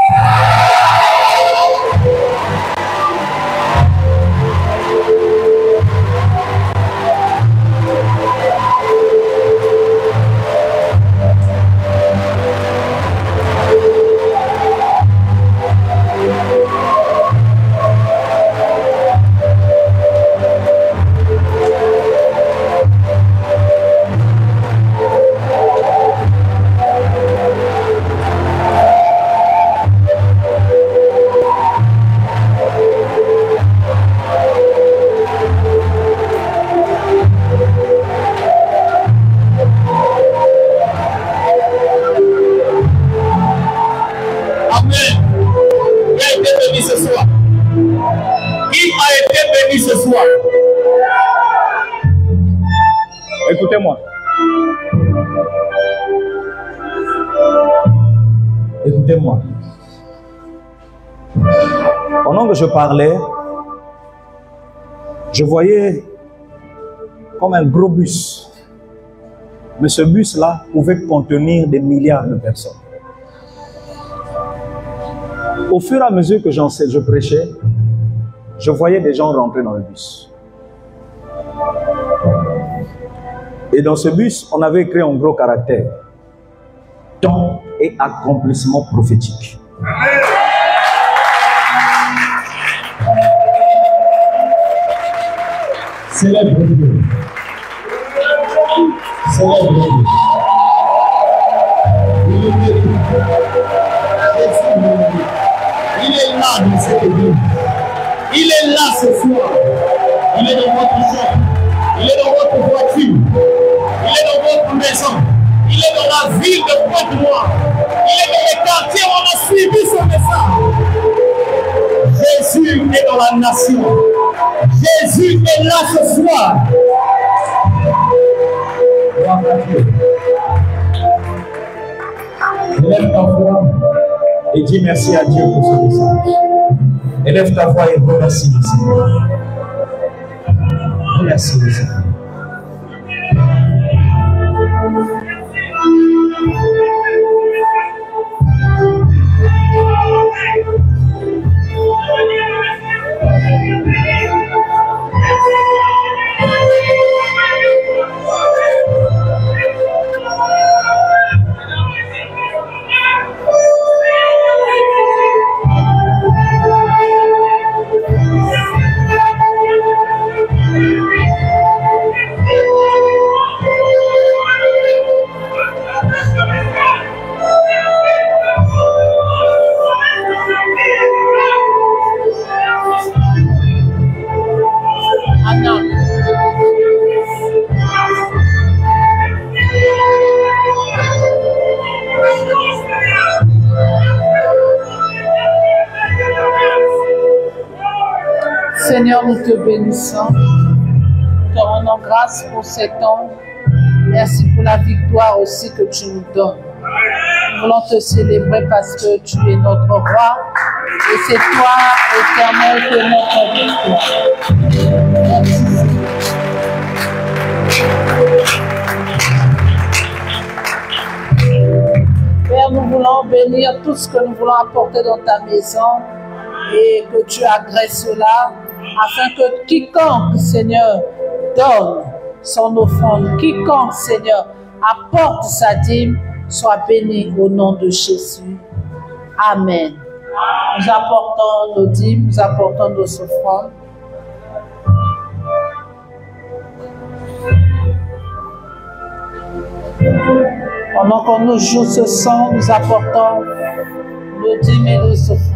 Écoutez-moi. Écoutez-moi. Pendant que je parlais, je voyais comme un gros bus. Mais ce bus-là pouvait contenir des milliards de personnes. Au fur et à mesure que je prêchais, je voyais des gens rentrer dans le bus. Et dans ce bus, on avait écrit en gros caractère: temps et accomplissement prophétique. Célèbre Dieu. Célèbre Dieu. Il est là dans cette église. Il est là ce soir. Il est dans votre chambre. Il est dans votre voiture. Il est dans votre maison. Il est dans la ville de Pointe-Noire. Il est dans les quartiers où on a suivi son message. Jésus est dans la nation. Jésus est là ce soir. Gloire à Dieu. Élève ta voix et dis merci à Dieu pour ce message. Élève ta voix et remercie le Seigneur. Remercie le Seigneur. Seigneur, nous te bénissons, te rendons grâce pour ces temps. Merci pour la victoire aussi que tu nous donnes. Nous voulons te célébrer parce que tu es notre roi et c'est toi, Éternel, que notre victoire. Merci. Père, nous voulons bénir tout ce que nous voulons apporter dans ta maison et que tu agrées cela afin que quiconque, Seigneur, donne son offrande, quiconque, Seigneur, apporte sa dîme, soit béni au nom de Jésus. Amen. Nous apportons nos dîmes, nous apportons nos offrandes. Pendant qu'on nous joue ce sang, nous apportons nos dîmes et nos offrandes.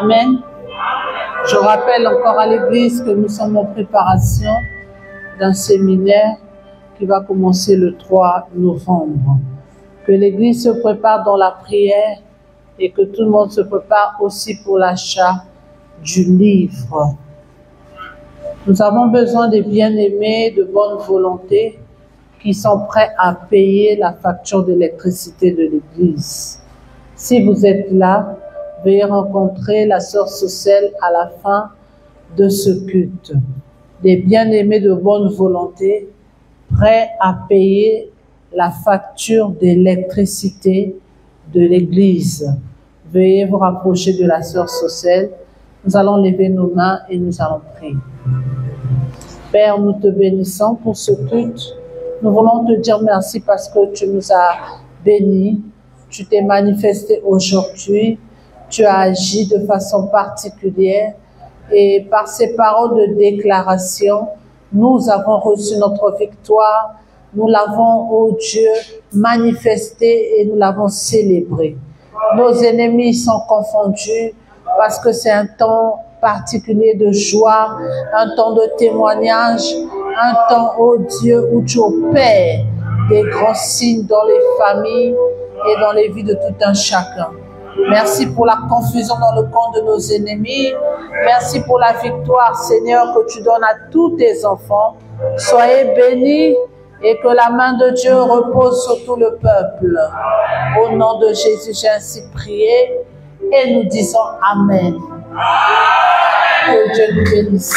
Amen. Je rappelle encore à l'Église que nous sommes en préparation d'un séminaire qui va commencer le 3 novembre. Que l'Église se prépare dans la prière et que tout le monde se prépare aussi pour l'achat du livre. Nous avons besoin des bien-aimés de bonne volonté qui sont prêts à payer la facture d'électricité de l'Église. Si vous êtes là, veuillez rencontrer la sœur Saucelle à la fin de ce culte. Des bien-aimés de bonne volonté, prêts à payer la facture d'électricité de l'Église. Veuillez vous rapprocher de la sœur Saucelle. Nous allons lever nos mains et nous allons prier. Père, nous te bénissons pour ce culte. Nous voulons te dire merci parce que tu nous as bénis. Tu t'es manifesté aujourd'hui. Tu as agi de façon particulière et par ces paroles de déclaration, nous avons reçu notre victoire, nous l'avons, oh Dieu, manifesté et nous l'avons célébré. Nos ennemis sont confondus parce que c'est un temps particulier de joie, un temps de témoignage, un temps, oh Dieu, où tu opères des grands signes dans les familles et dans les vies de tout un chacun. Merci pour la confusion dans le camp de nos ennemis. Merci pour la victoire, Seigneur, que tu donnes à tous tes enfants. Soyez bénis et que la main de Dieu repose sur tout le peuple. Au nom de Jésus, j'ai ainsi prié et nous disons Amen. Que Dieu nous bénisse.